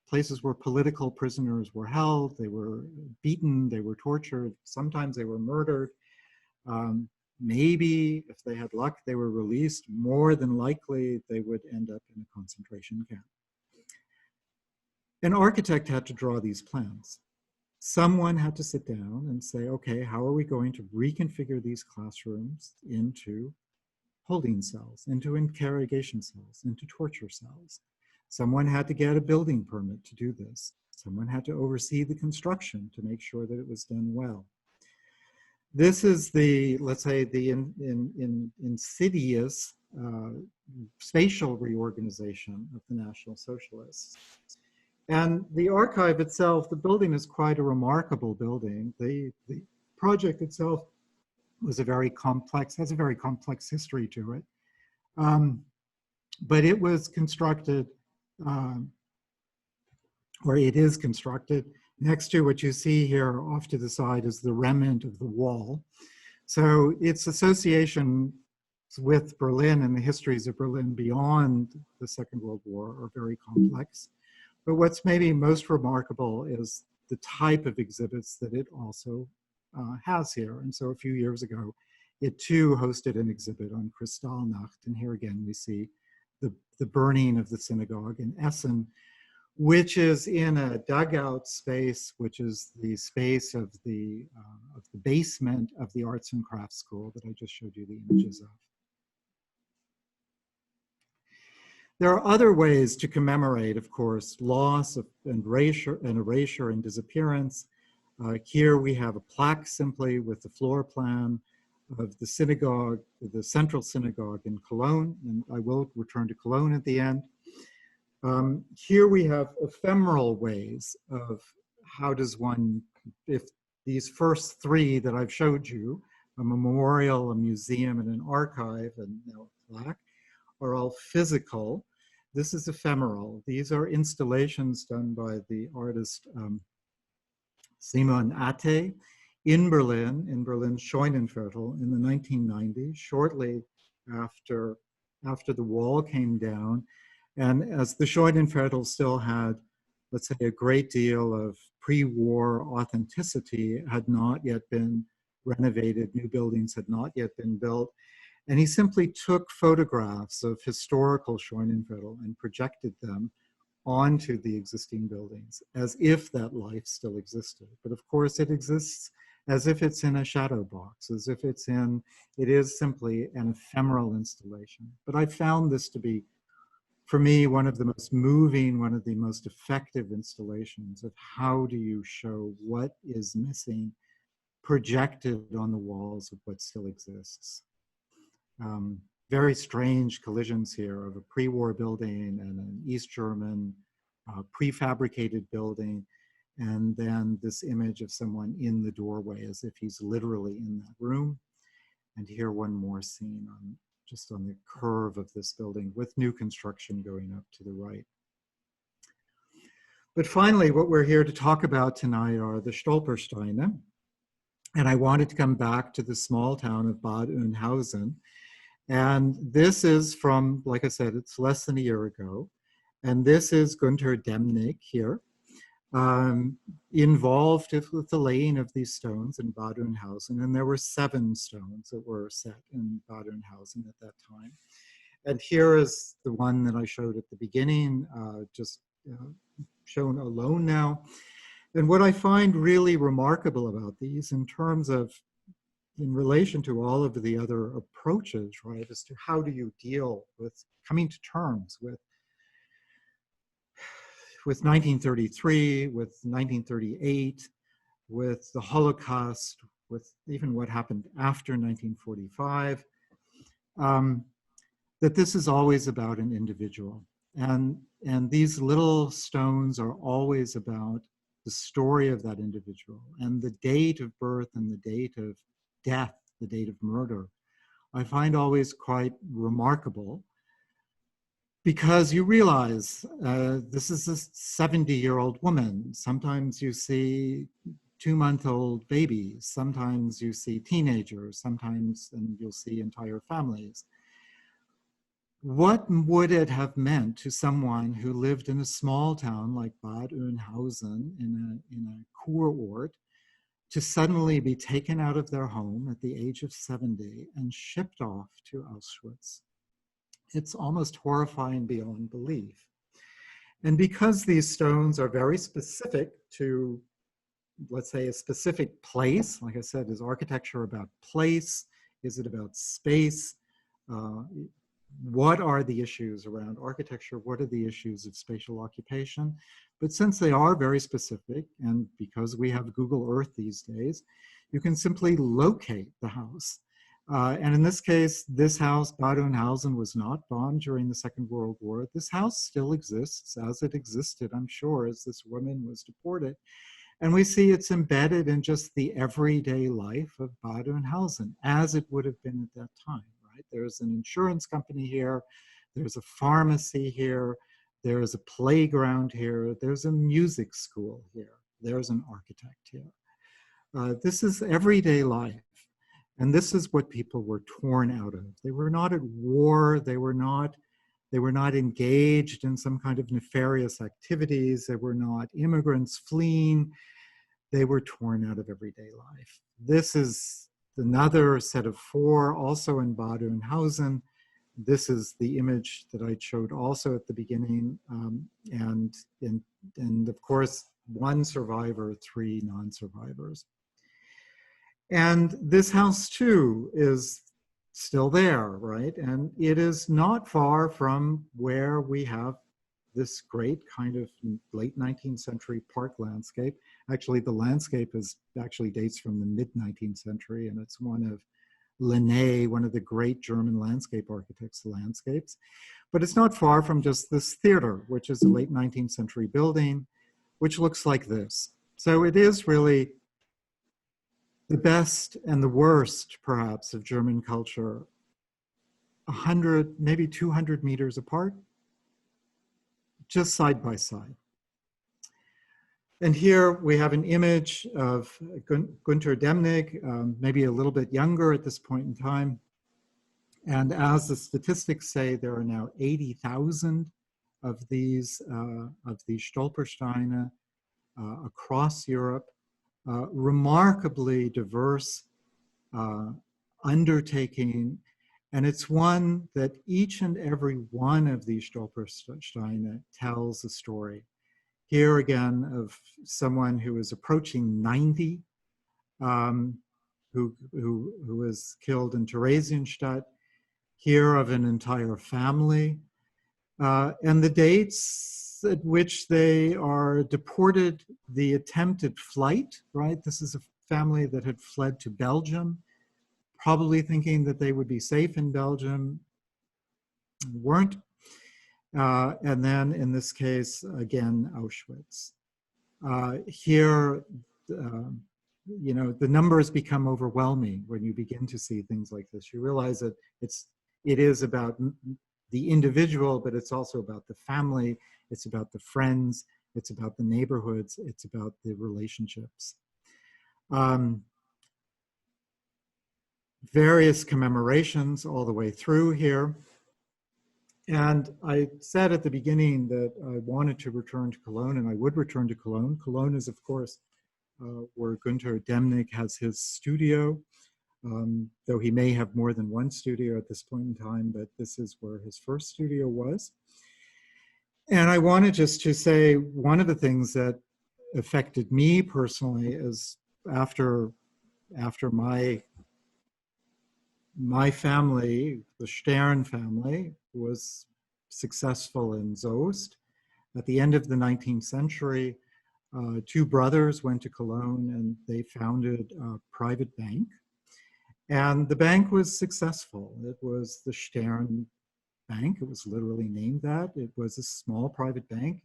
places where political prisoners were held, they were beaten, they were tortured, sometimes they were murdered. Maybe, if they had luck, they were released. More than likely, they would end up in a concentration camp. An architect had to draw these plans. Someone had to sit down and say, okay, how are we going to reconfigure these classrooms into holding cells, into interrogation cells, into torture cells? Someone had to get a building permit to do this. Someone had to oversee the construction to make sure that it was done well. This is the, let's say, the insidious spatial reorganization of the National Socialists. And the archive itself, the building is quite a remarkable building. The project itself was a very complex, has a very complex history to it. But it was constructed, or it is constructed, next to what you see here off to the side is the remnant of the wall. So its association with Berlin and the histories of Berlin beyond the Second World War are very complex. But what's maybe most remarkable is the type of exhibits that it also has here. And so a few years ago, it too hosted an exhibit on Kristallnacht. And here again, we see the burning of the synagogue in Essen, which is in a dugout space, which is the space of the basement of the Arts and Crafts School that I just showed you the images of. There are other ways to commemorate, of course, loss and erasure and disappearance. Here we have a plaque simply with the floor plan of the synagogue, the central synagogue in Cologne, and I will return to Cologne at the end. Here we have ephemeral ways of how does one, if these first three that I've showed you, a memorial, a museum, and an archive, and now a plaque, are all physical. This is ephemeral. These are installations done by the artist Simon Atte in Berlin Scheunenviertel in the 1990s, shortly after the wall came down. And as the Scheunenviertel still had, let's say, a great deal of pre-war authenticity, had not yet been renovated, new buildings had not yet been built. And he simply took photographs of historical Scheunenviertel and projected them onto the existing buildings as if that life still existed. But of course it exists as if it's in a shadow box, as if it is simply an ephemeral installation. But I found this to be, for me, one of the most moving, one of the most effective installations of how do you show what is missing projected on the walls of what still exists. Very strange collisions here of a pre-war building and an East German prefabricated building, and then this image of someone in the doorway as if he's literally in that room. And here one more scene just on the curve of this building with new construction going up to the right. But finally, what we're here to talk about tonight are the Stolpersteine. And I wanted to come back to the small town of Bad Oeynhausen. And this is from, like I said, it's less than a year ago. And this is Gunther Demnig here, involved with the laying of these stones in Bad Oeynhausen. And there were 7 stones that were set in Bad Oeynhausen at that time. And here is the one that I showed at the beginning, just shown alone now. And what I find really remarkable about these in terms of, in relation to all of the other approaches, right, as to how do you deal with coming to terms with 1933, with 1938, with the Holocaust, with even what happened after 1945. that this is always about an individual. And these little stones are always about the story of that individual, and the date of birth and the date of death, the date of murder, I find always quite remarkable, because you realize this is a 70-year-old woman. Sometimes you see 2-month-old babies, sometimes you see teenagers, sometimes, and you'll see entire families. What would it have meant to someone who lived in a small town like Bad Oeynhausen in a Kurort to suddenly be taken out of their home at the age of 70 and shipped off to Auschwitz? It's almost horrifying beyond belief. And because these stones are very specific to, let's say, a specific place, like I said, is architecture about place? Is it about space? What are the issues around architecture? What are the issues of spatial occupation? But since they are very specific, and because we have Google Earth these days, you can simply locate the house. And in this case, this house, Bad Oeynhausen, was not bombed during the Second World War. This house still exists as it existed, I'm sure, as this woman was deported. And we see it's embedded in just the everyday life of Bad Oeynhausen, as it would have been at that time. There's an insurance company here, there's a pharmacy here, there's a playground here, there's a music school here, there's an architect here. This is everyday life. And this is what people were torn out of. They were not at war, they were not engaged in some kind of nefarious activities, they were not immigrants fleeing, they were torn out of everyday life. This is another set of 4, also in Bad Oeynhausen. This is the image that I showed also at the beginning. And of course, 1 survivor, 3 non-survivors. And this house too is still there, right? And it is not far from where we have this great kind of late 19th century park landscape. Actually, the landscape actually dates from the mid-19th century, and it's one of Linné, one of the great German landscape architects' landscapes. But it's not far from just this theater, which is a late 19th century building, which looks like this. So it is really the best and the worst, perhaps, of German culture, 100, maybe 200 meters apart, just side by side. And here we have an image of Günter Demnig, maybe a little bit younger at this point in time. And as the statistics say, there are now 80,000 of these Stolpersteine across Europe. Remarkably diverse undertaking. And it's one that each and every one of these Stolpersteine tells a story. Here again of someone who is approaching 90, who was killed in Theresienstadt. Here of an entire family. And the dates at which they are deported, the attempted flight, right? This is a family that had fled to Belgium, probably thinking that they would be safe in Belgium, weren't. And then in this case, again, Auschwitz. Here, you know, the numbers become overwhelming when you begin to see things like this. You realize that it is about the individual, but it's also about the family, it's about the friends, it's about the neighborhoods, it's about the relationships. Various commemorations all the way through here. And I said at the beginning that I wanted to return to Cologne, and I would return to Cologne. Cologne is, of course, where Günter Demnig has his studio, though he may have more than one studio at this point in time, but this is where his first studio was. And I wanted just to say one of the things that affected me personally is after my family, the Stern family, was successful in Soest. At the end of the 19th century, 2 brothers went to Cologne and they founded a private bank. And the bank was successful. It was the Stern Bank. It was literally named that. It was a small private bank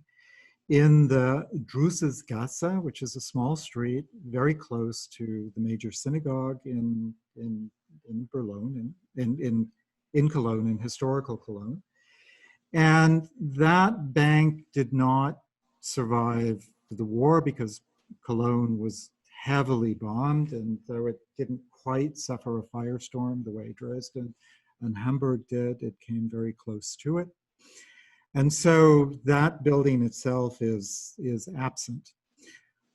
in the Drususgasse, which is a small street very close to the major synagogue in Berlin, in Cologne, in historical Cologne. And that bank did not survive the war because Cologne was heavily bombed, and though it didn't quite suffer a firestorm the way Dresden and Hamburg did, it came very close to it. And so that building itself is absent.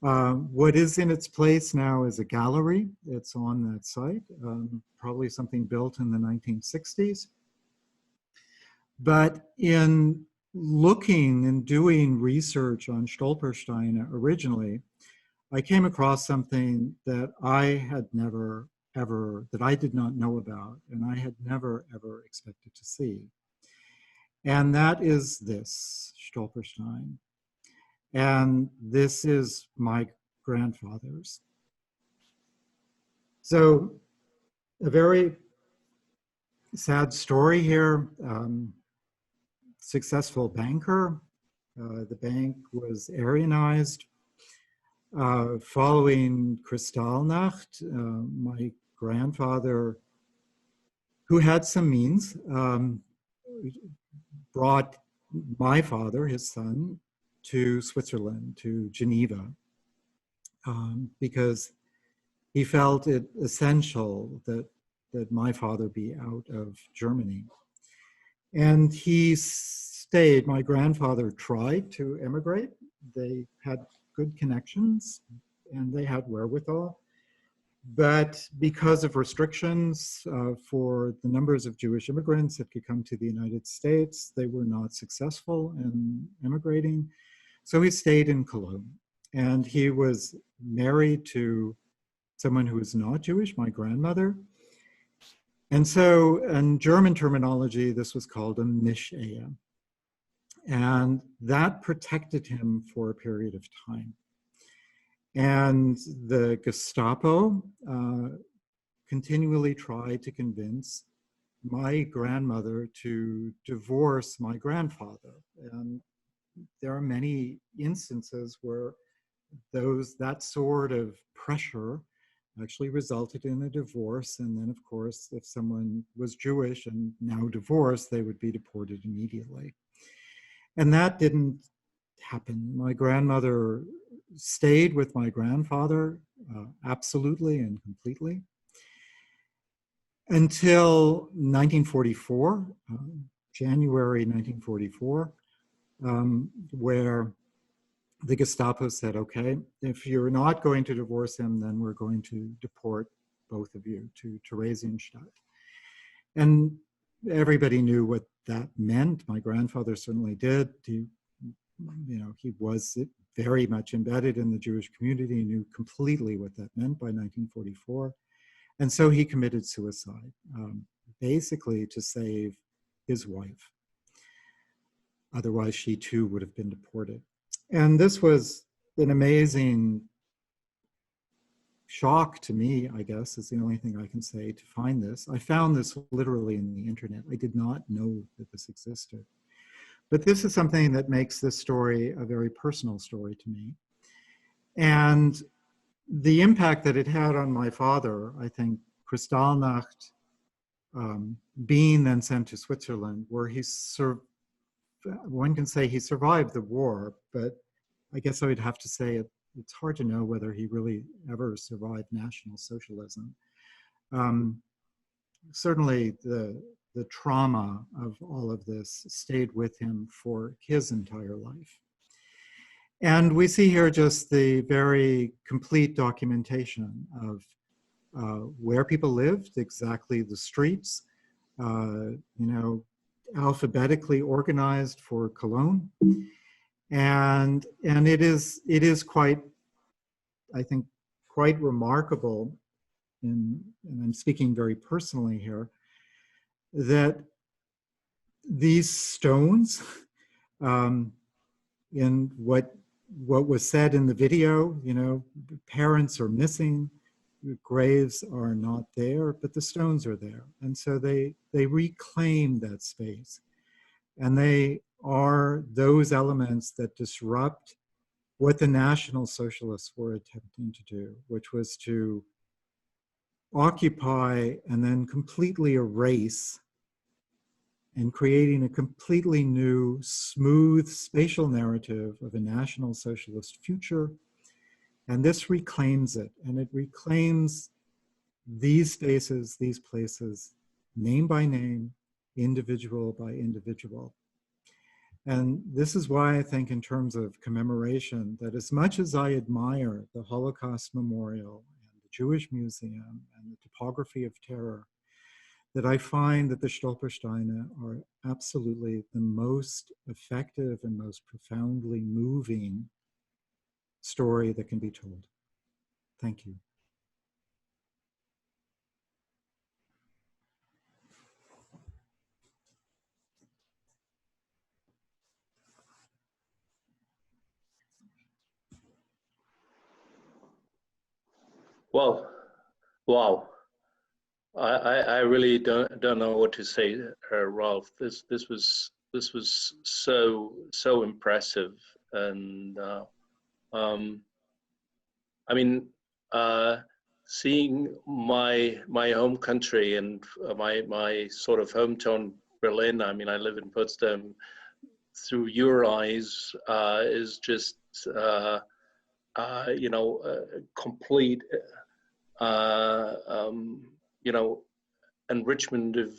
What is in its place now is a gallery. It's on that site, probably something built in the 1960s. But in looking and doing research on Stolpersteine originally, I came across something that I had never ever, that I did not know about, and I had never ever expected to see. And that is this Stolperstein. And this is my grandfather's. So a very sad story here. Successful banker. The bank was Aryanized. Following Kristallnacht, my grandfather, who had some means, brought my father, his son, to Switzerland, to Geneva, because he felt it essential that my father be out of Germany. And he stayed. My grandfather tried to emigrate. They had good connections and they had wherewithal. But because of restrictions for the numbers of Jewish immigrants that could come to the United States, they were not successful in emigrating. So he stayed in Cologne. And he was married to someone who was not Jewish, my grandmother. And so in German terminology, this was called a Mish-Ehe. And that protected him for a period of time. And the Gestapo continually tried to convince my grandmother to divorce my grandfather. And there are many instances where that sort of pressure actually resulted in a divorce. And then, of course, if someone was Jewish and now divorced, they would be deported immediately. And that didn't happen. My grandmother stayed with my grandfather absolutely and completely until 1944, January 1944, where the Gestapo said, okay, if you're not going to divorce him, then we're going to deport both of you to Theresienstadt. And everybody knew what that meant. My grandfather certainly did. He was very much embedded in the Jewish community. He knew completely what that meant by 1944. And so he committed suicide, basically to save his wife. Otherwise, she too would have been deported. And this was an amazing shock to me, I guess, is the only thing I can say to find this. I found this literally in the internet. I did not know that this existed. But this is something that makes this story a very personal story to me. And the impact that it had on my father, I think, Kristallnacht, being then sent to Switzerland, where one can say he survived the war, but I guess I would have to say it's hard to know whether he really ever survived National Socialism. Certainly the trauma of all of this stayed with him for his entire life. And we see here just the very complete documentation of where people lived, exactly the streets, alphabetically organized for Cologne. And it is quite, I think, quite remarkable, and I'm speaking very personally here, that these stones, in what was said in the video, parents are missing, graves are not there, but the stones are there. And so they reclaim that space. And they are those elements that disrupt what the National Socialists were attempting to do, which was to occupy and then completely erase, and creating a completely new, smooth spatial narrative of a National Socialist future. And this reclaims it, and it reclaims these spaces, these places, name by name, individual by individual. And this is why I think, in terms of commemoration, that as much as I admire the Holocaust Memorial and the Jewish Museum and the topography of terror, that I find that the Stolpersteine are absolutely the most effective and most profoundly moving story that can be told. Thank you. Well, wow. I really don't know what to say, Ralph. This was so impressive, and I mean, seeing my home country and my sort of hometown Berlin. I mean, I live in Potsdam. Through your eyes is just you know, complete you know, enrichment of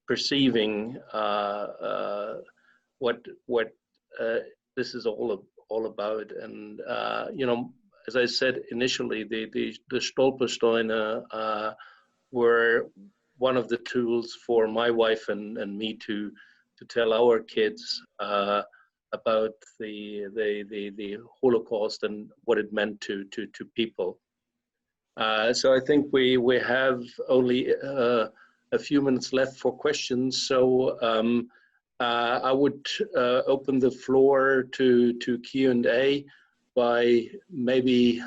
perceiving what this is all about. And you know, as I said initially, the Stolpersteine were one of the tools for my wife and me to tell our kids about the Holocaust and what it meant to people. So I think we have only a few minutes left for questions. So I would open the floor to Q&A by maybe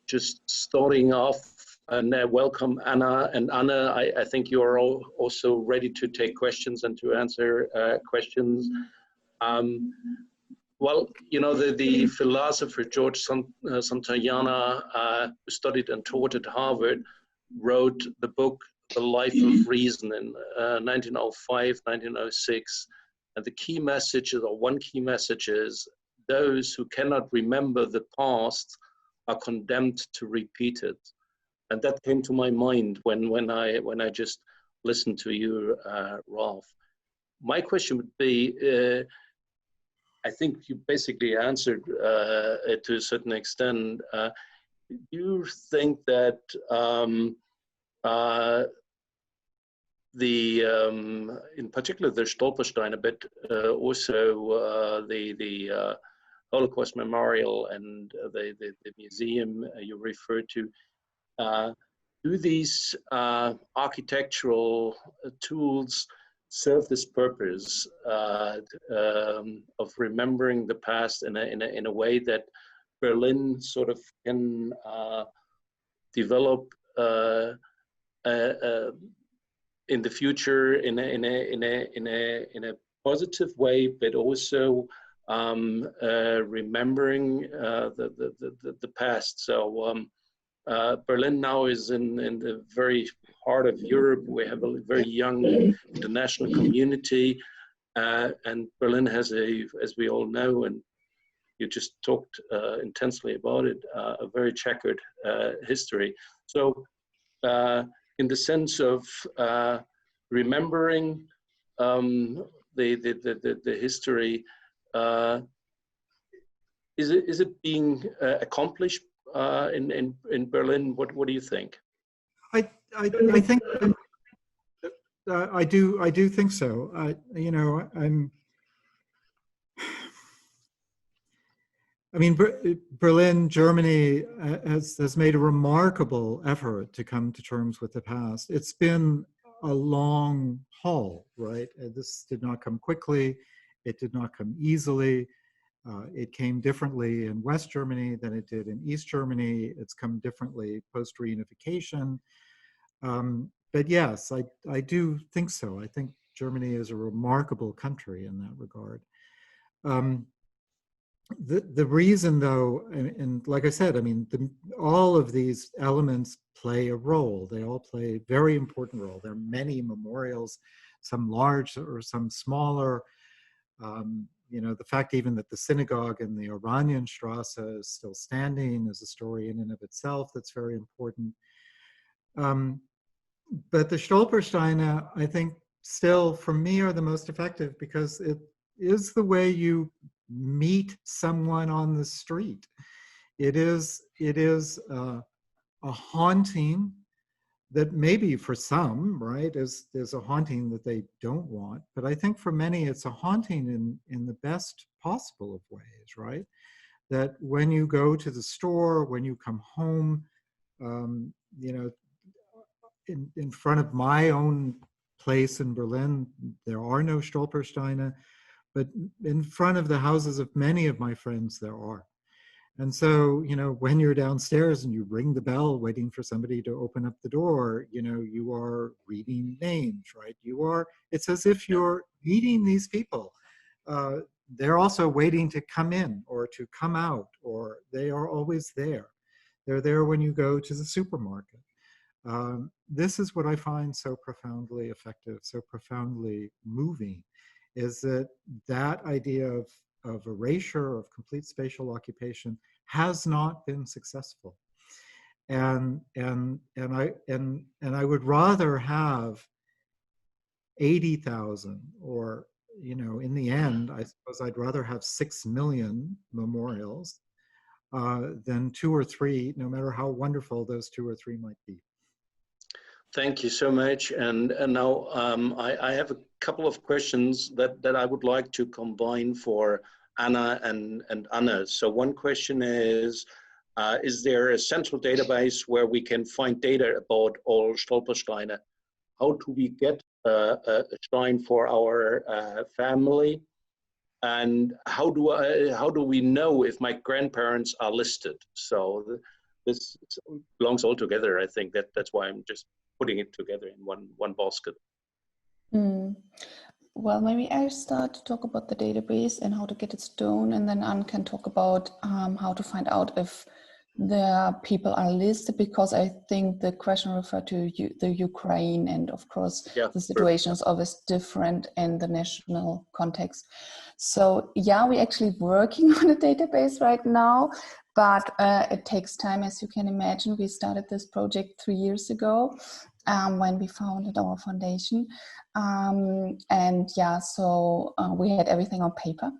just starting off, and welcome Anna and Anna. I think you are all also ready to take questions and to answer questions. Well, you know, the philosopher George Santayana, who studied and taught at Harvard, wrote the book The Life of Reason in 1905, 1906. And the key messages, or one key message, is those who cannot remember the past are condemned to repeat it. And that came to my mind when I just listened to you, Ralph. My question would be, I think you basically answered it to a certain extent. Do you think that in particular the Stolpersteine, but also the Holocaust Memorial and the museum you referred to, do these architectural tools serve this purpose of remembering the past in a way that Berlin sort of can develop in the future in a positive way, but also remembering the past. So Berlin now is in the very heart of Europe. We have a very young international community, and Berlin has as we all know, and you just talked intensely about it, a very checkered history. So in the sense of remembering the history, is it being accomplished in Berlin? What do you think? I think I do think so. You know, I mean, Berlin, Germany has made a remarkable effort to come to terms with the past. It's been a long haul, right? This did not come quickly. It did not come easily. It came differently in West Germany than it did in East Germany. It's come differently post-reunification. But yes, I do think so. I think Germany is a remarkable country in that regard. The reason though, and like I said, I mean, all of these elements play a role. They all play a very important role. There are many memorials, some large or some smaller. You know, the fact even that the synagogue in the Oranienstrasse is still standing is a story in and of itself that's very important. But the Stolpersteine, I think, still, for me, are the most effective because it is the way you meet someone on the street. It is a haunting that maybe for some, right, is a haunting that they don't want. But I think for many, it's a haunting in the best possible of ways, right? That when you go to the store, when you come home, you know, in front of my own place in Berlin, there are no Stolpersteine, but in front of the houses of many of my friends, there are. And so, you know, when you're downstairs and you ring the bell waiting for somebody to open up the door, you know, you are reading names, right? It's as if you're meeting these people. They're also waiting to come in or to come out, or they are always there. They're there when you go to the supermarket. This is what I find so profoundly effective, so profoundly moving, is that idea of erasure, of complete spatial occupation, has not been successful. And I would rather have 80,000, or, you know, in the end, I suppose I'd rather have 6 million memorials than 2 or 3, no matter how wonderful those 2 or 3 might be. Thank you so much. And now I have a couple of questions that I would like to combine for Anna and Anna. So one question is there a central database where we can find data about all Stolpersteine? How do we get a shrine for our family? And how do we know if my grandparents are listed? So this belongs all together. I think that's why I'm just putting it together in one basket. Well, maybe I start to talk about the database and how to get it done, and then Anne can talk about how to find out if the people are listed, because I think the question referred to the Ukraine, and of course the situation is always different in the national context. So yeah, we're actually working on a database right now, but it takes time, as you can imagine. We started this project 3 years ago when we founded our foundation. And yeah, so we had everything on paper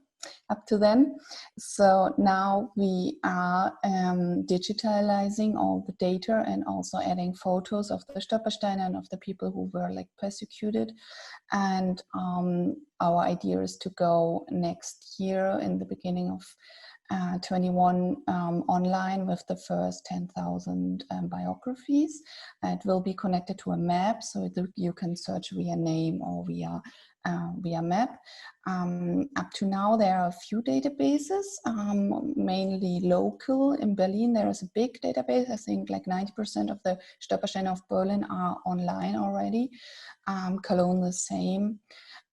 up to then. So now we are digitalizing all the data and also adding photos of the Stolpersteine and of the people who were like persecuted. And our idea is to go next year in the beginning of 21 online with the first 10,000 biographies. It will be connected to a map, so you can search via name or via map. Up to now, there are a few databases, mainly local. In Berlin, there is a big database. I think like 90% of the Stolpersteine of Berlin are online already. Cologne, the same.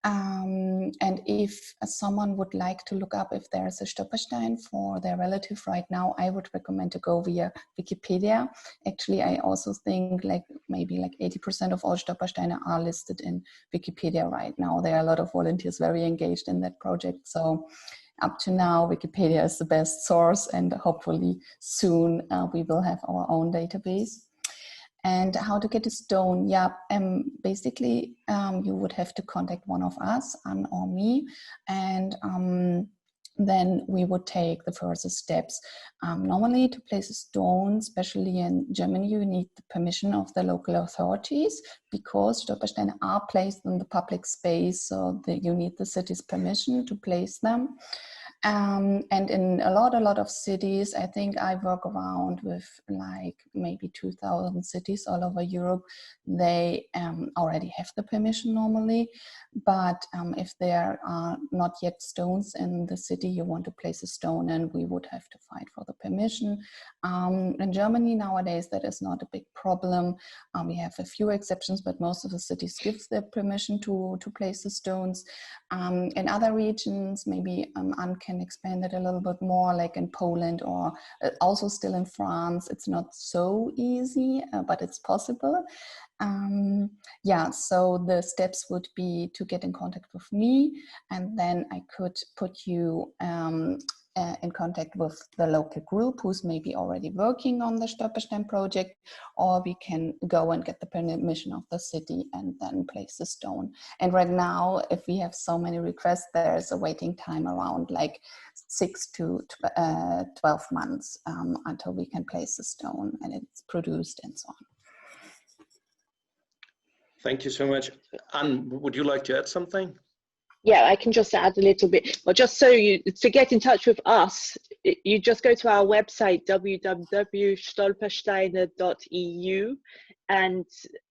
And if someone would like to look up if there's a Stolperstein for their relative right now, I would recommend to go via Wikipedia. Actually, I also think like maybe like 80% of all Stolpersteine are listed in Wikipedia right now. There are a lot of volunteers very engaged in that project. So up to now, Wikipedia is the best source, and hopefully soon we will have our own database. And how to get a stone? Yeah, basically you would have to contact one of us, Anne or me, and then we would take the first steps. Normally, to place a stone, especially in Germany, you need the permission of the local authorities, because Stolpersteine are placed in the public space, so you need the city's permission to place them. And in a lot of cities, I think I work around with like maybe 2,000 cities all over Europe. They already have the permission normally, but if there are not yet stones in the city you want to place a stone in, we would have to fight for the permission. In Germany nowadays, that is not a big problem. We have a few exceptions, but most of the cities give the permission to place the stones. In other regions, maybe Anne can expand it a little bit more, like in Poland or also still in France. It's not so easy, but it's possible. Yeah, so the steps would be to get in contact with me, and then I could put you in contact with the local group who's maybe already working on the Stolperstein project, or we can go and get the permission of the city and then place the stone. And right now, if we have so many requests, there's a waiting time around like 6 to 12 months until we can place the stone and it's produced and so on. Thank you so much. Anne, would you like to add something? Yeah, I can just add a little bit. Well, just so to get in touch with us, you just go to our website, www.stolpersteine.eu, and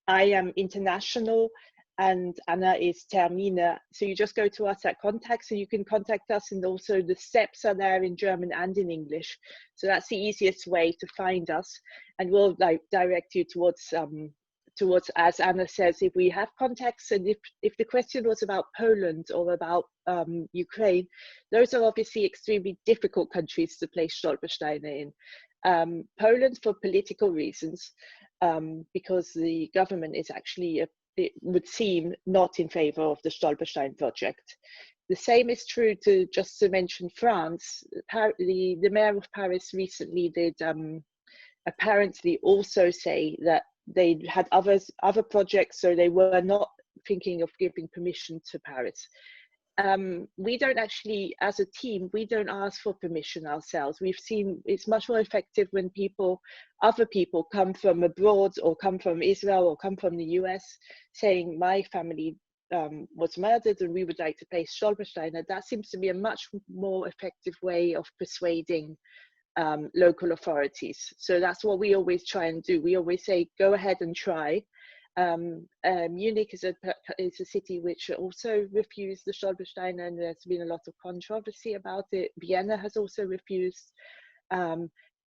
I am international and Anna is Termine. So you just go to us at contacts and you can contact us, and also the steps are there in German and in English. So that's the easiest way to find us, and we'll like direct you towards, as Anna says, if we have contacts, and if the question was about Poland or about Ukraine, those are obviously extremely difficult countries to place Stolpersteine in. Poland for political reasons, because the government is actually, it would seem, not in favor of the Stolperstein project. The same is true just to mention France. The mayor of Paris recently did apparently also say that they had other projects, so they were not thinking of giving permission to Paris. We don't actually, as a team, we don't ask for permission ourselves. We've seen it's much more effective when other people come from abroad or come from Israel or come from the US saying, my family was murdered and we would like to place Stolpersteine. That seems to be a much more effective way of persuading local authorities. So that's what we always try and do. We always say, go ahead and try. Munich is a city which also refused the Stolperstein, and there's been a lot of controversy about it. Vienna has also refused.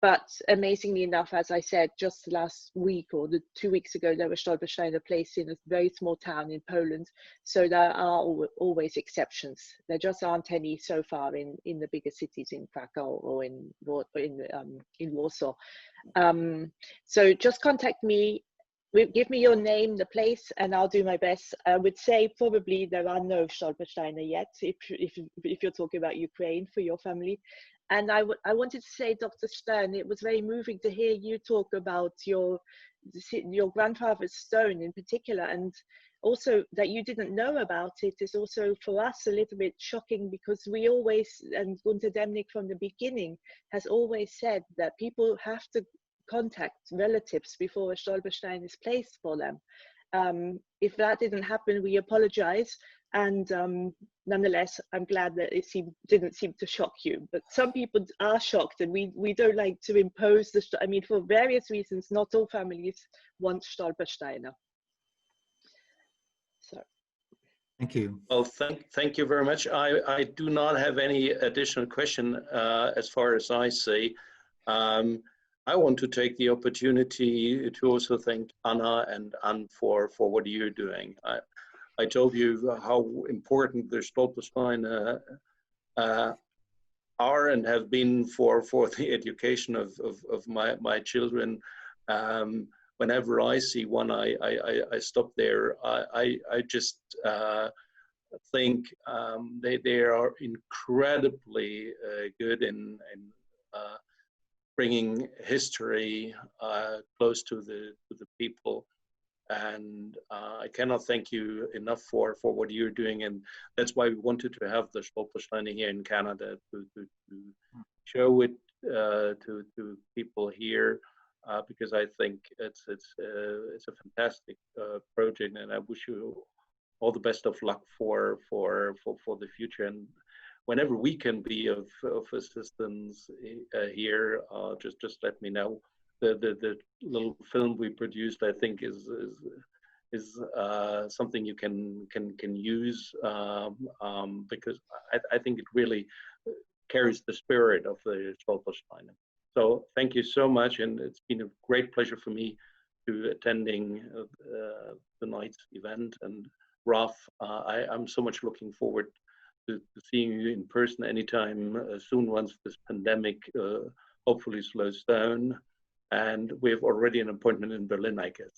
But amazingly enough, as I said, just last week or 2 weeks ago, there were Stolpersteine placed in a very small town in Poland. So there are always exceptions. There just aren't any so far in the bigger cities, in Krakow or in Warsaw. So just contact me. Give me your name, the place, and I'll do my best. I would say probably there are no Stolpersteine yet, if you're talking about Ukraine for your family. And I wanted to say, Dr. Stern, it was very moving to hear you talk about your grandfather's stone in particular, and also that you didn't know about it is also for us a little bit shocking, because we always, and Gunter Demnig from the beginning has always said that people have to contact relatives before a Stolperstein is placed for them. If that didn't happen, we apologize. And nonetheless, I'm glad that it didn't seem to shock you. But some people are shocked, and we don't like to impose I mean, for various reasons, not all families want Stolpersteine. So. Thank you. Well, thank you very much. I do not have any additional question as far as I see. I want to take the opportunity to also thank Anna and Anne for what you're doing. I told you how important the Stolpersteine are and have been for the education of my children. Whenever I see one, I stop there. I just think they are incredibly good in bringing history close to the people, and I cannot thank you enough for what you're doing, and that's why we wanted to have the Stolpersteine here in Canada to show it to people here, because I think it's a fantastic project, and I wish you all the best of luck for the future. And whenever we can be of assistance here, just let me know. The little film we produced, I think, is something you can use because I think it really carries the spirit of the Stolpersteine. So thank you so much, and it's been a great pleasure for me to attending tonight's event. And Ralph, I'm so much looking forward to seeing you in person anytime soon once this pandemic hopefully slows down. And we have already an appointment in Berlin, I guess.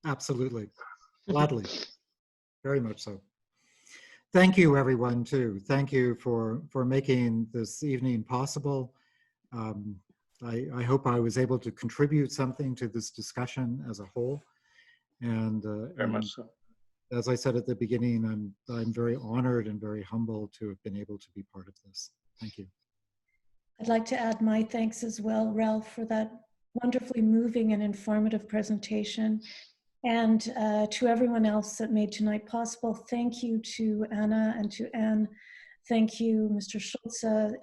Absolutely. Gladly. Very much so. Thank you, everyone, too. Thank you for making this evening possible. I hope I was able to contribute something to this discussion as a whole. And very much so. As I said at the beginning, I'm very honored and very humbled to have been able to be part of this. Thank you. I'd like to add my thanks as well, Ralph, for that wonderfully moving and informative presentation. And to everyone else that made tonight possible, thank you to Anna and to Anne. Thank you, Mr. Schulze.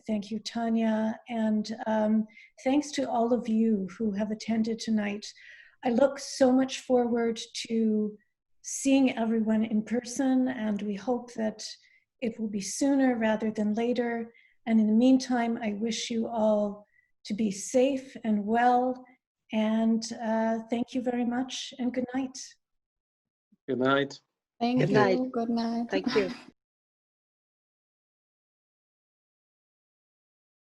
Thank you, Tanya. And thanks to all of you who have attended tonight. I look so much forward to seeing everyone in person, and we hope that it will be sooner rather than later. And in the meantime, I wish you all to be safe and well. And thank you very much, and good night. Good night. Thank Good you. night. Good night. Thank you.